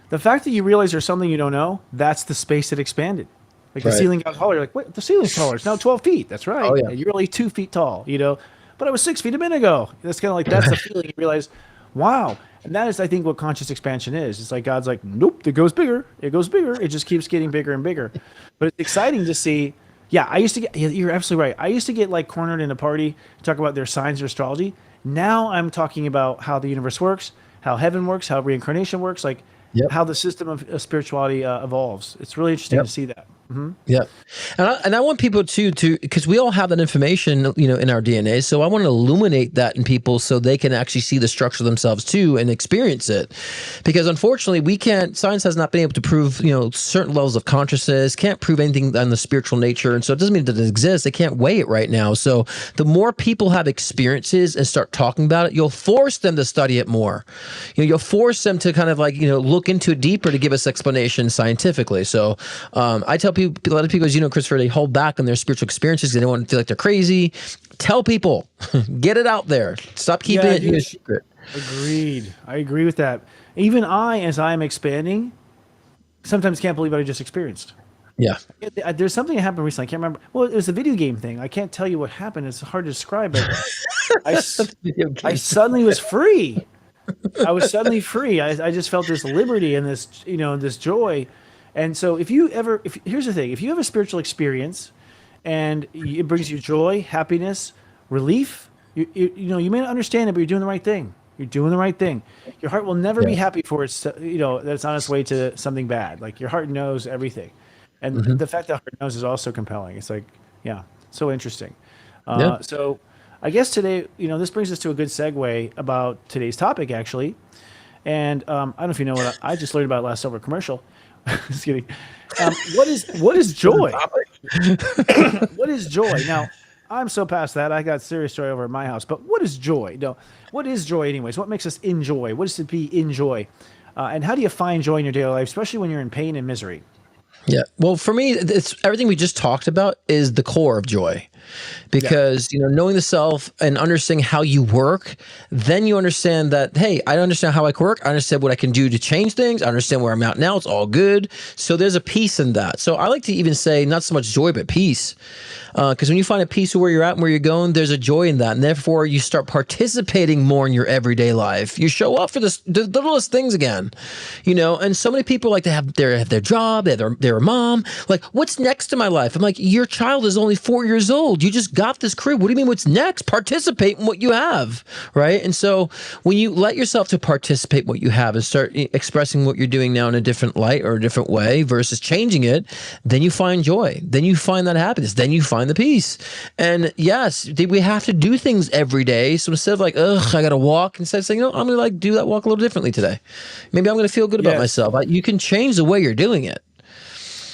The fact that you realize there's something you don't know, that's the space that expanded. Like the ceiling got taller. You're like, wait, the ceiling's taller. It's now 12 feet. That's right. Oh, yeah. And you're only 2 feet tall, But I was 6 feet a minute ago. That's kind of like, that's the feeling. You realize, wow. And that is, I think, what conscious expansion is. It's like God's like, nope, it goes bigger. It goes bigger. It just keeps getting bigger and bigger. But it's exciting to see. Yeah, I used to get, you're absolutely right. I used to get like cornered in a party, talk about their signs or astrology. Now I'm talking about how the universe works, how heaven works, how reincarnation works, like how the system of spirituality evolves. It's really interesting to see that. Mm-hmm. Yeah. And I want people to because we all have that information, in our DNA. So I want to illuminate that in people so they can actually see the structure themselves too and experience it. Because unfortunately, science has not been able to prove, certain levels of consciousness, can't prove anything on the spiritual nature. And so it doesn't mean that it exists. They can't weigh it right now. So the more people have experiences and start talking about it, you'll force them to study it more. You'll force them to kind of like, look into it deeper to give us explanations scientifically. So I tell people, a lot of people, Christopher, they hold back on their spiritual experiences because they don't want to feel like they're crazy. Tell people, get it out there. Stop keeping it a secret. Agreed. I agree with that. Even as I'm expanding, sometimes can't believe what I just experienced. Yeah. There's something that happened recently. I can't remember. Well, it was a video game thing. I can't tell you what happened. It's hard to describe, but I suddenly was free. I was suddenly free. I just felt this liberty and this, this joy. And so here's the thing, if you have a spiritual experience and it brings you joy, happiness, relief, you may not understand it, but you're doing the right thing. You're doing the right thing. Your heart will never be happy for it's, that it's on its way to something bad. Like your heart knows everything. And the fact that heart knows is also compelling. It's like, so interesting. So I guess today, this brings us to a good segue about today's topic, actually. And I don't know if you know what I just learned about last summer commercial. Just kidding. What is joy? What is joy? Now, I'm so past that. I got serious joy over at my house. But what is joy? No, what is joy, anyways? What makes us enjoy? What is to be in joy? And how do you find joy in your daily life, especially when you're in pain and misery? Yeah. Well, for me, it's everything we just talked about is the core of joy. Because, knowing the self and understanding how you work, then you understand that, hey, I understand how I work. I understand what I can do to change things. I understand where I'm at now. It's all good. So there's a peace in that. So I like to even say not so much joy, but peace. Because when you find a peace of where you're at and where you're going, there's a joy in that. And therefore, you start participating more in your everyday life. You show up for the littlest things again, and so many people like to have their job, their mom. Like, what's next in my life? I'm like, your child is only 4 years old. You just got this crib. What do you mean what's next? Participate in what you have, right? And so when you let yourself to participate in what you have and start expressing what you're doing now in a different light or a different way versus changing it, then you find joy. Then you find that happiness. Then you find the peace. And yes, we have to do things every day. So instead of like, I got to walk, instead of saying, I'm going to like do that walk a little differently today. Maybe I'm going to feel good about myself. You can change the way you're doing it.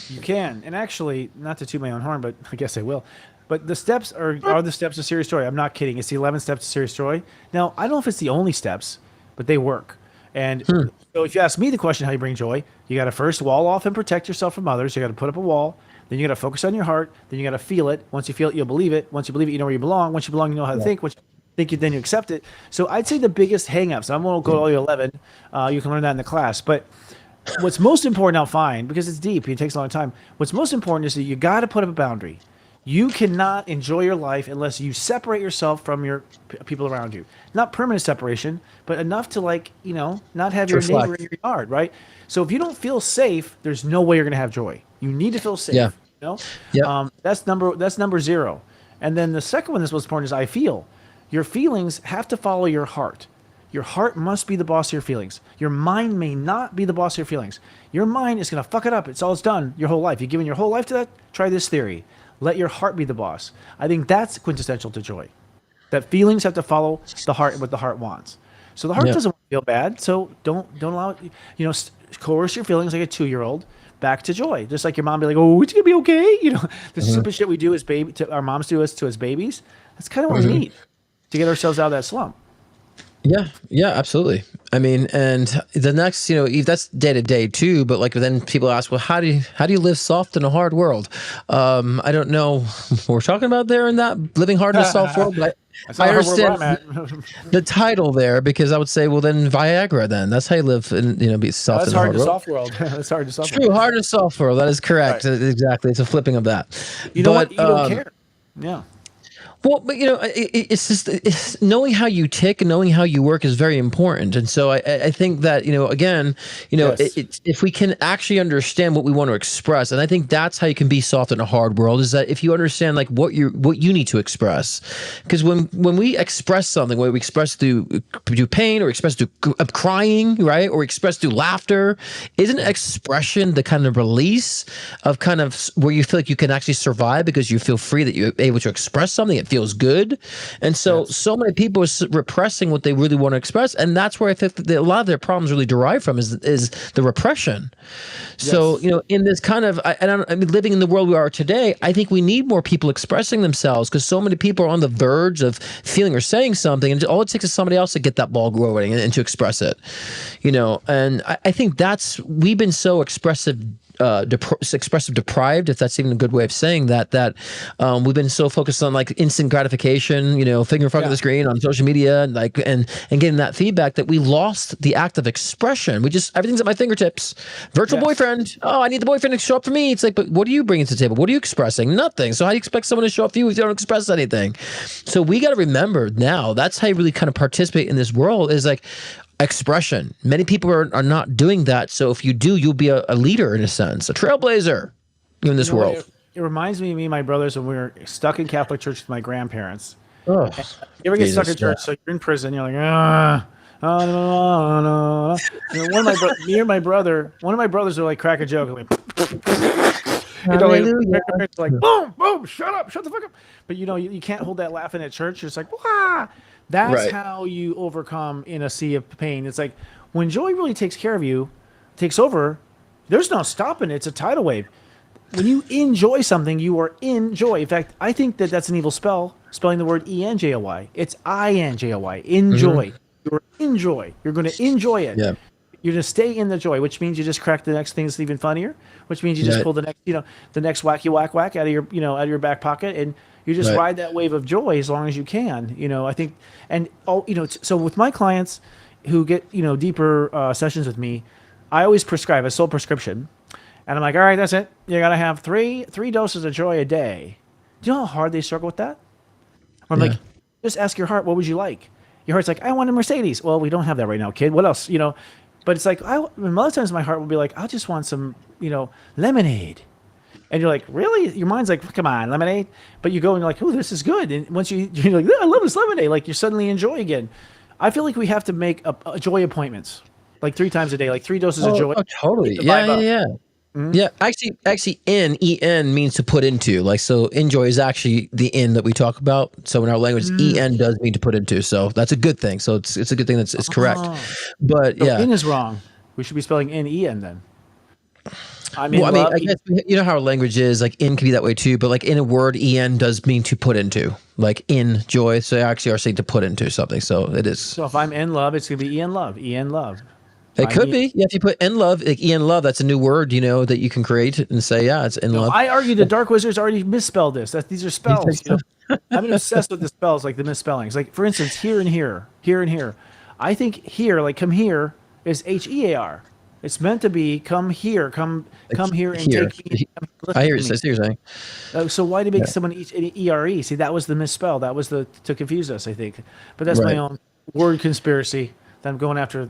You can, and actually, not to toot my own horn, but I guess I will. But the steps are the steps of serious joy. I'm not kidding. It's the 11 steps to serious joy. Now, I don't know if it's the only steps, but they work. And so, if you ask me the question, how you bring joy, you got to first wall off and protect yourself from others. You got to put up a wall. Then you got to focus on your heart. Then you got to feel it. Once you feel it, you'll believe it. Once you believe it, you know where you belong. Once you belong, you know how to think. Once you think, then you accept it. So I'd say the biggest hang-ups. I won't go to all the 11. You can learn that in the class, but. What's most important, now fine, because it's deep, it takes a long time. What's most important is that you got to put up a boundary. You cannot enjoy your life unless you separate yourself from your people around you. Not permanent separation, but enough to not have your neighbor in your yard, right? So if you don't feel safe, there's no way you're going to have joy. You need to feel safe. Yeah. That's number 0. And then the second one that's most important is I feel. Your feelings have to follow your heart. Your heart must be the boss of your feelings. Your mind may not be the boss of your feelings. Your mind is going to fuck it up. It's all it's done your whole life. You've given your whole life to that. Try this theory. Let your heart be the boss. I think that's quintessential to joy. That feelings have to follow the heart and what the heart wants. So the heart doesn't feel bad. So don't allow it. Coerce your feelings like a 2-year-old back to joy. Just like your mom be like, "Oh, it's gonna be okay." The stupid shit we do as our moms do us to as babies. That's kind of what we need to get ourselves out of that slump. Yeah, absolutely. I mean, and the next, that's day to day too. But like, then people ask, well, how do you live soft in a hard world? I don't know what we're talking about there in that living hard in a soft world. But I understand the title there, because I would say, well, then Viagra. Then that's how you live and be soft in a hard world. Soft world. That's hard to soft. True, hard to soft world. That is correct. Right. Exactly. It's a flipping of that. You know what? You don't care. Yeah. Well, but it's just knowing how you tick and knowing how you work is very important. And so I think that again, if we can actually understand what we want to express, and I think that's how you can be soft in a hard world, is that if you understand like what you need to express, because when we express something, whether we express through pain or express through crying, right, or express through laughter, isn't expression the kind of release of kind of where you feel like you can actually survive because you feel free that you're able to express something? It feels good. And so many people are repressing what they really want to express, and that's where I think that a lot of their problems really derive from is the repression. So in this kind of living in the world we are today, I think we need more people expressing themselves, because so many people are on the verge of feeling or saying something, and all it takes is somebody else to get that ball rolling and to express it. And I think we've been so expressive deprived, if that's even a good way of saying that we've been so focused on like instant gratification, finger in front of the screen on social media, and getting that feedback, that we lost the act of expression. Everything's at my fingertips. Virtual boyfriend. Oh, I need the boyfriend to show up for me. It's like, but what are you bringing to the table? What are you expressing? Nothing. So how do you expect someone to show up for you if you don't express anything? So we got to remember now, that's how you really kind of participate in this world, is like expression. Many people are not doing that. So if you do, you'll be a leader in a sense, a trailblazer in this world. It reminds me of me and my brothers when we were stuck in Catholic church with my grandparents. Oh, you ever get stuck in church? So you're in prison. You're like, no. One of my brothers are like crack a joke. Like, boom, shut the fuck up. But you can't hold that laughing at church. It's like, wah. That's how you overcome in a sea of pain. It's like when joy really takes over, there's no stopping it. It's a tidal wave. When you enjoy something, you are in joy. In fact, I think that's an evil spelling the word E-N-J-O-Y. It's I-N-J-O-Y. Enjoy. You're in joy. You're going to enjoy it. Yeah. You're going to stay in the joy, which means you just crack the next thing that's even funnier, which means you just pull the next wacky whack out of your back pocket, and you just ride that wave of joy as long as you can. I think, and so with my clients who get deeper sessions with me, I always prescribe a sole prescription, and I'm like, all right, that's it. You got to have three doses of joy a day. Do you know how hard they struggle with that? I'm like, just ask your heart, what would you like? Your heart's like, I want a Mercedes. Well, we don't have that right now, kid. What else? But it's like, a lot of times my heart will be like, I just want some, lemonade. And you're like, really? Your mind's like, come on, lemonade. But you go and you're like, oh, this is good. And once you're like, I love this lemonade. Like, you suddenly enjoy again. I feel like we have to make a joy appointments, like 3 times a day, like 3 doses of joy. Oh, totally. Yeah. Mm-hmm. Yeah, actually, en means to put into. Like, so enjoy is actually the en that we talk about. So in our language, en does mean to put into. So that's a good thing. So it's a good thing it's correct. But en is wrong. We should be spelling en then. I'm in Well, I mean, love. I guess you know how our language is. Like in can be that way too, but like in a word, en does mean to put into. Like in joy, so I actually are saying to put into something. So it is. So if I'm in love, it's gonna be Ian Love. Ian Love. It could be. Yeah, if you put in love, like en love, that's a new word, you know, that you can create and say, yeah, it's in love. I argue the Dark Wizards already misspelled this. That these are spells. You know? I'm obsessed with the spells, like the misspellings. Like for instance, here and here, here and here. I think here, like come here, is HEAR. It's meant to be come here, come here and Here. take me. I hear listen to I see what you're saying. So why do you make someone ERE? See, that was the misspell. That was to confuse us, I think. But that's my Right. own word conspiracy that I'm going after.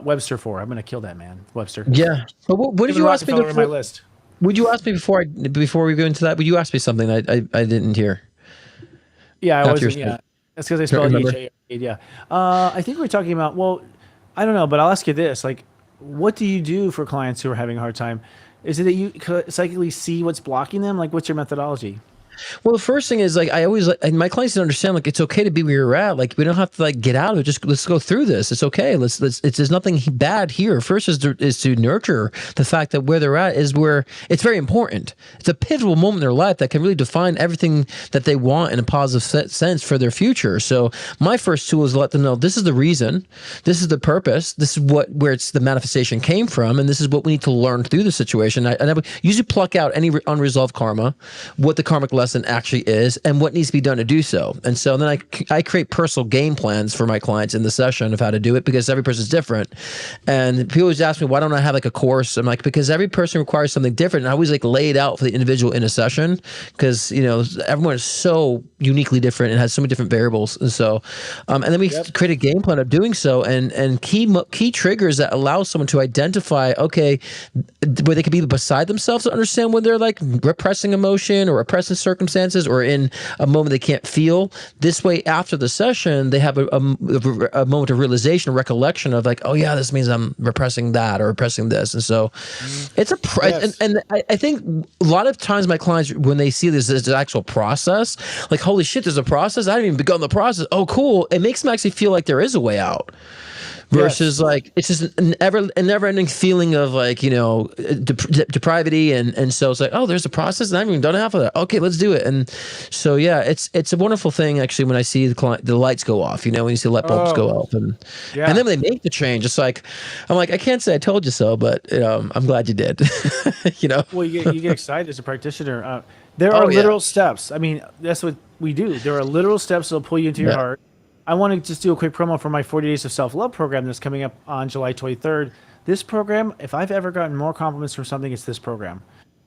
Webster for. I'm going to kill that man, Webster. Yeah, but what did you ask me? Rockefeller in my Before, list. would you ask me before we go into that? Would you ask me something I didn't hear? Yeah, I After wasn't. your Yeah, that's because I spelled remember? EHA. Yeah, I think we're talking about. Well, I don't know, but I'll ask you this: like, what do you do for clients who are having a hard time? Is it that you psychically see what's blocking them? Like, what's your methodology? Well, the first thing is like I always and my clients don't understand like it's okay to be where you're at. Like we don't have to like get out of it. Just let's go through this. It's okay. Let's there's nothing bad here. First is to nurture the fact that where they're at is where it's very important. It's a pivotal moment in their life that can really define everything that they want in a positive sense for their future. So my first tool is to let them know this is the reason, this is the purpose, this is where it's the manifestation came from, and this is what we need to learn through the situation. I would usually pluck out any unresolved karma, what the karmic lesson actually is, and what needs to be done to do so. And so then I create personal game plans for my clients in the session of how to do it, because every person's different. And people always ask me, why don't I have like a course? I'm like, because every person requires something different. And I always like lay it out for the individual in a session, because everyone is so uniquely different and has so many different variables. And so and then we create a game plan of doing so, and key triggers that allow someone to identify, okay, where they can be beside themselves to understand when they're like repressing emotion or repressing circumstances or in a moment they can't feel. This way, after the session, they have a moment of realization, a recollection of like, oh yeah, this means I'm repressing that or repressing this. And so it's and I think a lot of times my clients, when they see this as an actual process, like, holy shit, there's a process. I haven't even begun the process. Oh, cool. It makes them actually feel like there is a way out. Versus like it's just a never-ending feeling of like depravity, and so it's like, oh, there's a process and I haven't even done half of that. Okay, let's do it. And so yeah, it's a wonderful thing actually when I see the lights go off. When you see light bulbs go off, and then when they make the change, it's like I'm like, I can't say I told you so, but I'm glad you did. Well, you get excited as a practitioner. There are literal steps. I mean, that's what we do. There are literal steps that'll pull you into your heart. I want to just do a quick promo for my 40 Days of Self-Love program that's coming up on July 23rd. This program, if I've ever gotten more compliments from something, it's this program.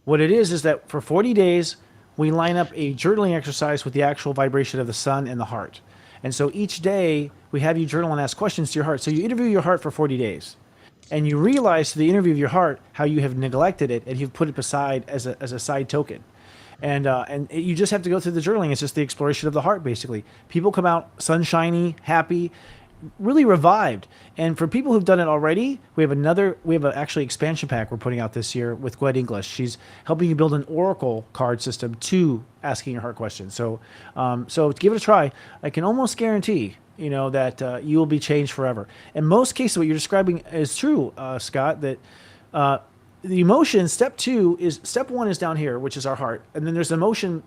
What it is that for 40 days, we line up a journaling exercise with the actual vibration of the sun and the heart. And so each day, we have you journal and ask questions to your heart. So you interview your heart for 40 days. And you realize through the interview of your heart how you have neglected it and you've put it aside as a side token. And you just have to go through the journaling. It's just the exploration of the heart, basically. People come out sunshiny, happy, really revived. And for people who've done it already, we have an actually expansion pack we're putting out this year with Gwed English. She's helping you build an oracle card system to asking your heart questions. So give it a try. I can almost guarantee that you will be changed forever. In most cases, what you're describing is true, Scott. That the emotion, step one is down here, which is our heart. And then there's motions,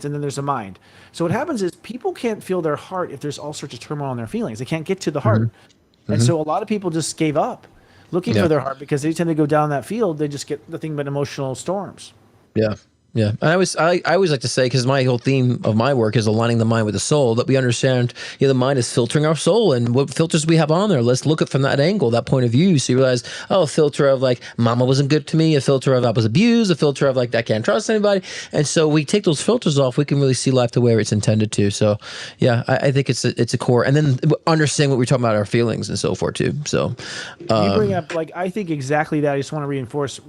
and then there's the mind. So what happens is people can't feel their heart if there's all sorts of turmoil in their feelings. They can't get to the heart. Mm-hmm. And so a lot of people just gave up looking for their heart because they tend to go down that field. They just get nothing but emotional storms. Yeah. Yeah. And I always like to say, because my whole theme of my work is aligning the mind with the soul, that we understand the mind is filtering our soul, and what filters we have on there. Let's look at it from that angle, that point of view. So you realize, a filter of like, mama wasn't good to me, a filter of I was abused, a filter of like, I can't trust anybody. And so we take those filters off, we can really see life the way it's intended to. So yeah, I think it's a core. And then understanding what we're talking about, our feelings and so forth too. So you bring up, like, I think exactly that. I just want to reinforce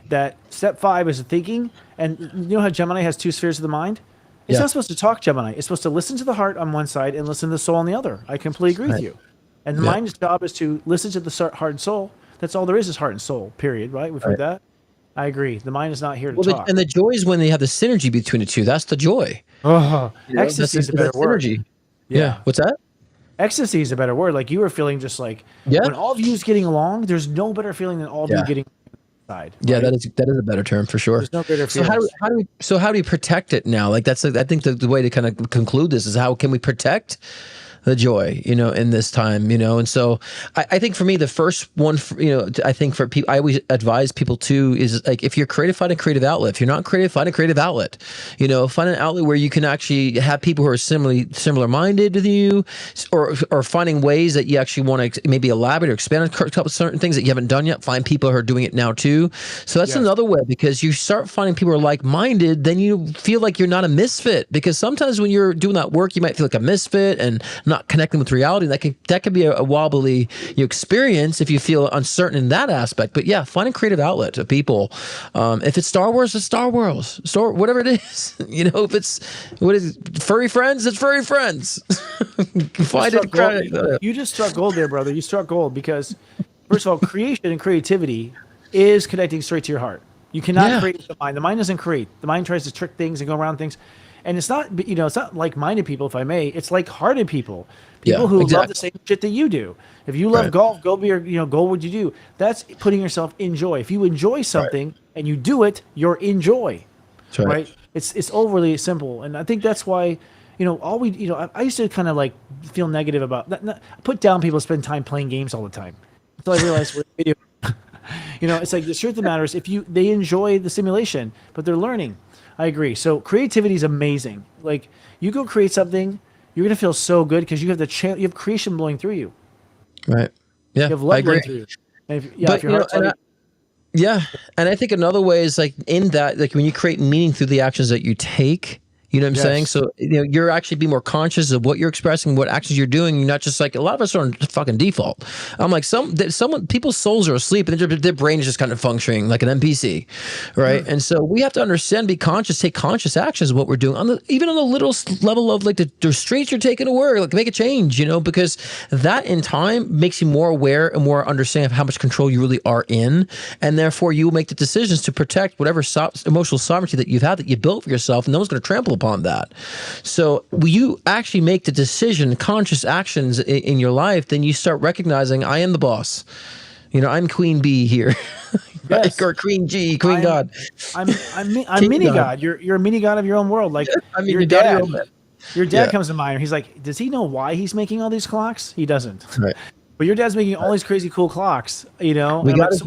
that step 5 is thinking. And you know how Gemini has 2 spheres of the mind? It's not supposed to talk Gemini. It's supposed to listen to the heart on one side and listen to the soul on the other. I completely agree with you. And the mind's job is to listen to the heart and soul. That's all there is heart and soul, period, right? We've heard that. I agree. The mind is not here to talk. And the joy is when they have the synergy between the two. That's the joy. Ecstasy is a better word. Synergy. Yeah. What's that? Ecstasy is a better word. Like you were feeling just like when all of you is getting along, there's no better feeling than all of you getting. side. Yeah, right? that is a better term for sure. There's no greater So feelings. how do we protect it now? Like I think the way to kind of conclude this is how can we protect the joy, in this time, and so I think for me the first one, I think for people, I always advise people too is like if you're creative, find a creative outlet. If you're not creative, find a creative outlet. Find an outlet where you can actually have people who are similar minded with you, or finding ways that you actually want to maybe elaborate or expand on a couple of certain things that you haven't done yet. Find people who are doing it now too. So that's another way, because you start finding people who are like minded, then you feel like you're not a misfit. Because sometimes when you're doing that work, you might feel like a misfit and not connecting with reality. That can be a wobbly experience if you feel uncertain in that aspect. But yeah, find a creative outlet of people. If it's Star Wars, it's Star Wars. Whatever it is. If it's furry friends, it's furry friends. Find it. You just struck gold there, brother. You struck gold because, first of all, creation and creativity is connecting straight to your heart. You cannot create the mind. The mind doesn't create. The mind tries to trick things and go around things. And it's not, it's not like-minded people, if I may. It's like-hearted people. People who love the same shit that you do. If you love golf, go be your, go what you do. That's putting yourself in joy. If you enjoy something and you do it, you're in joy. That's right. It's overly simple. And I think that's why, I used to kind of like feel negative about that. Put down people who spend time playing games all the time. Until I realized we're video. It's like the truth of the matter is they enjoy the simulation, but they're learning. I agree. So creativity is amazing. Like you go create something, you're gonna feel so good because you have you have creation blowing through you. Right. Yeah. You have love I agree. blowing through you. And if your heart's yeah, and I think another way is like in that, like when you create meaning through the actions that you take. You know what I'm saying? So you're actually be more conscious of what you're expressing, what actions you're doing. You're not just like a lot of us are on fucking default. I'm like people's souls are asleep and their brain is just kind of functioning like an NPC, right? And so we have to understand, be conscious, take conscious actions of what we're doing even on the little level of like the streets you're taking to work, like make a change, because that in time makes you more aware and more understanding of how much control you really are in, and therefore you will make the decisions to protect whatever emotional sovereignty that you've had that you built for yourself, and no one's going to trample upon that. So when you actually make the decision, conscious actions in your life, then you start recognizing I am the boss. I'm Queen Bee here. Yes. Or Queen G, Queen God. I'm mini God. You're a mini God of your own world. Like your dad. dad. Your dad comes to mind. He's like, does he know why he's making all these clocks? He doesn't. Right. But your dad's making all these crazy cool clocks, We have his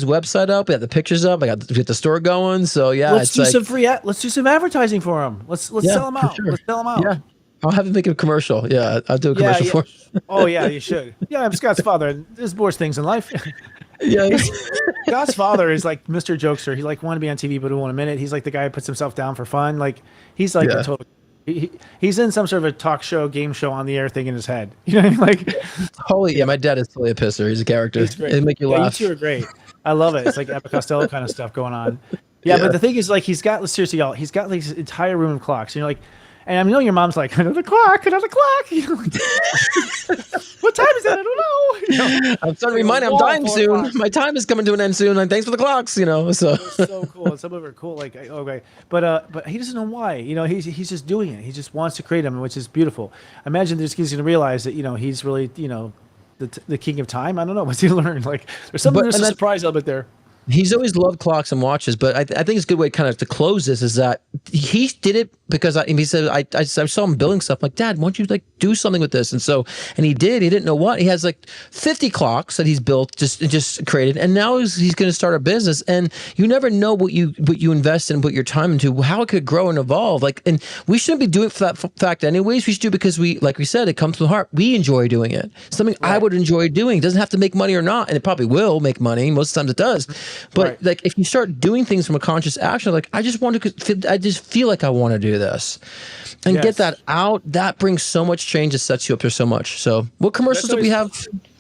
website up. We have the pictures up. We got the store going. So yeah, let's do some advertising for him. Let's sell him out. Sure. Let's sell him out. Yeah, I'll have him make a commercial. Yeah, I'll do a commercial for him. Oh yeah, you should. Yeah, I'm Scott's father. There's worse things in life. Yeah, Scott's father is like Mr. Jokester. He like wanted to be on TV, but he won't admit it. He's like the guy who puts himself down for fun. Like he's like a total. He's in some sort of a talk show, game show on the air thing in his head. You know what I mean? Like, my dad is totally a pisser. He's a character. He's great. He'll make you laugh. You two are great. I love it. It's like Abbott Costello kind of stuff going on. Yeah, but the thing is, like, seriously, y'all, he's got like this entire room of clocks. Like, and I know your mom's like, another clock. Like, what time is it? I don't know. I'm starting to remind I'm dying soon. Clocks. My time is coming to an end soon. And thanks for the clocks. So it's so cool. Some of it are cool. Like, okay, but he doesn't know why. He's just doing it. He just wants to create them, which is beautiful. I imagine he's going to realize that he's really the king of time. I don't know. What's he learned? Like, there's a surprise element there. He's always loved clocks and watches, but I think it's a good way kind of to close this is that he did it because he said, I saw him building stuff. I'm like, Dad, why don't you like do something with this? And he did. He didn't know what. He has like 50 clocks that he's built, just created, and now he's going to start a business. And you never know what you invest in, put your time into, how it could grow and evolve. Like, and we shouldn't be doing it for that fact anyways. We should do it because like we said, it comes from the heart. We enjoy doing it. Something I would enjoy doing. It doesn't have to make money or not, and it probably will make money. Most times it does. But like, if you start doing things from a conscious action, like I just feel like I want to do this, and get that out. That brings so much change. It sets you up for so much. So, what commercials do we have?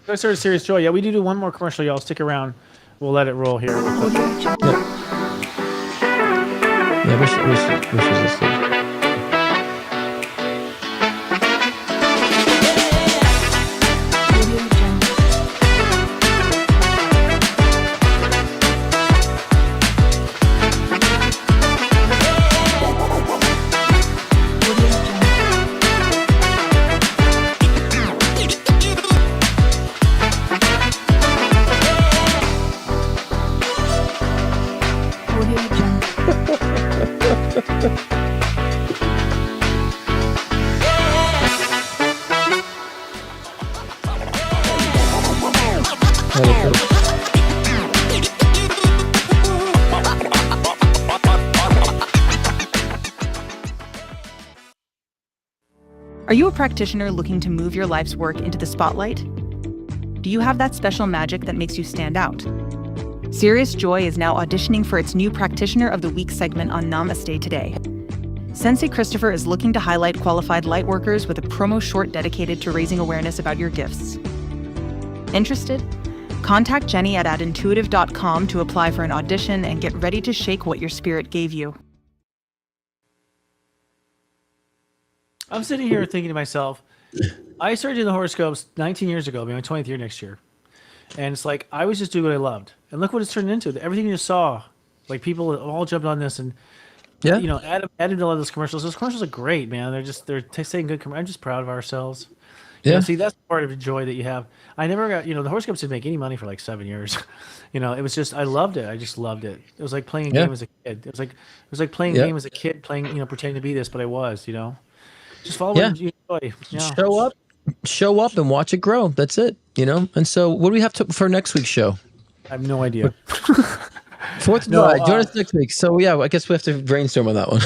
That's our serious joy. Yeah, we do one more commercial. Y'all stick around. We'll let it roll here. Yeah, which is this? Are you a practitioner looking to move your life's work into the spotlight? Do you have that special magic that makes you stand out? Serious Joy is now auditioning for its new Practitioner of the Week segment on Namaste Today. Sensei Christopher is looking to highlight qualified lightworkers with a promo short dedicated to raising awareness about your gifts. Interested? Contact Jenny at intuitive.com to apply for an audition and get ready to shake what your spirit gave you. I'm sitting here thinking to myself, I started doing the horoscopes 19 years ago, I'll be my 20th year next year. And it's like, I was just doing what I loved. And look what it's turned into. Everything you saw, like people all jumped on this and, Yeah. you know, Adam did a lot of those commercials. Those commercials are great, man. They're saying good commercials. I'm just proud of ourselves. You know, Yeah. see, that's part of the joy that you have. I never got, the horoscopes didn't make any money for like 7 years. It was just, I loved it. I just loved it. It was like playing a Yeah. game as a kid. It was like playing a Yeah. game as a kid, playing, pretending to be this, but I was, Just follow Yeah. what you enjoy. Yeah. Show up and watch it grow. That's it, And so what do we have for next week's show? I have no idea. 4th of No, July. Join us next week. So yeah, I guess we have to brainstorm on that one.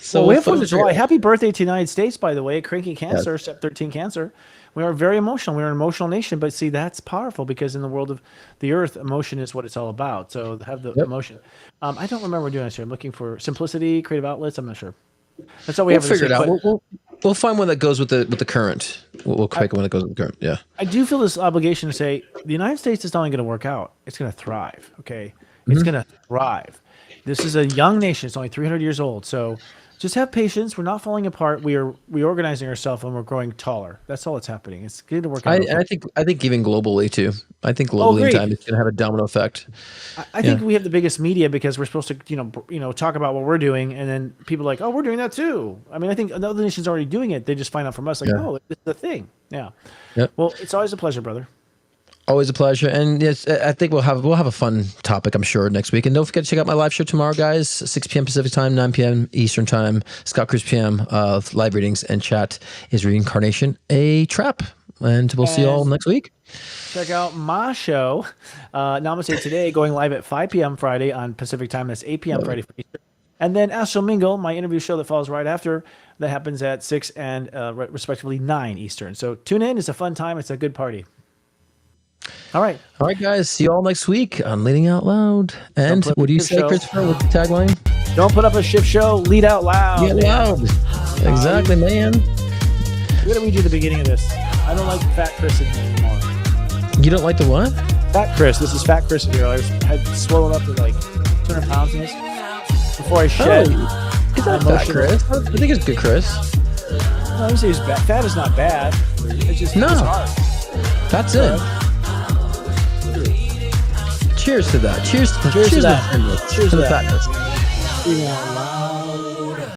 So we have we'll 4th of figure it July. out. Happy birthday to the United States, by the way. Cranky Cancer, Step 13 Cancer. We are very emotional. We're an emotional nation, but see, that's powerful because in the world of the earth, emotion is what it's all about. So have the emotion. I don't remember what we're doing this year. I'm looking for simplicity, creative outlets. I'm not sure. That's all we We'll have. for this figure it week, out. but We'll find one that goes with the current. We'll pick one that goes with the current. Yeah. I do feel this obligation to say the United States is not only going to work out; it's going to thrive. Okay, Mm-hmm. it's going to thrive. This is a young nation. It's only 300 years old. So just have patience. We're not falling apart. We are reorganizing ourselves and we're growing taller. That's all that's happening. It's going to work out. And I think even globally too. I think globally in great. time it's going to have a domino effect. I think we have the biggest media because we're supposed to, talk about what we're doing, and then people are like, oh, we're doing that too. I mean, I think other nations are already doing it. They just find out from us, like, oh, it's the thing. Yeah. Yep. Well, it's always a pleasure, brother. Always a pleasure. And yes, I think we'll have a fun topic, I'm sure, next week. And don't forget to check out my live show tomorrow, guys. 6 p.m. Pacific time, 9 p.m. Eastern time. Scott Cruz PM of live readings and chat. Is Reincarnation a Trap? And we'll see you all next week. Check out my show, Namaste Today, going live at 5 p.m. Friday on Pacific time. That's 8 p.m. Friday for Easter. And then Astral Mingle, my interview show that follows right after, that happens at 6 and respectively 9 Eastern. So tune in. It's a fun time. It's a good party. All right, guys. See you all next week on Leading Out Loud. And put what do you your say, show. Christopher? What's the tagline? Don't put up a shift show. Lead out loud. Get loud. Exactly, man. I'm going to read you the beginning of this. I don't like Fat Chris anymore. You don't like the what? Fat Chris. This is Fat Chris here. I had swollen up to like 200 pounds in this. Before I shed. It's not fat, Chris. I think it's good, Chris. No, I would say it's bad. Fat is not bad. It's just No. it's hard. That's it. Cheers to that. Cheers to Cheers to that. the Cheers to the that. fatness. Leading out loud.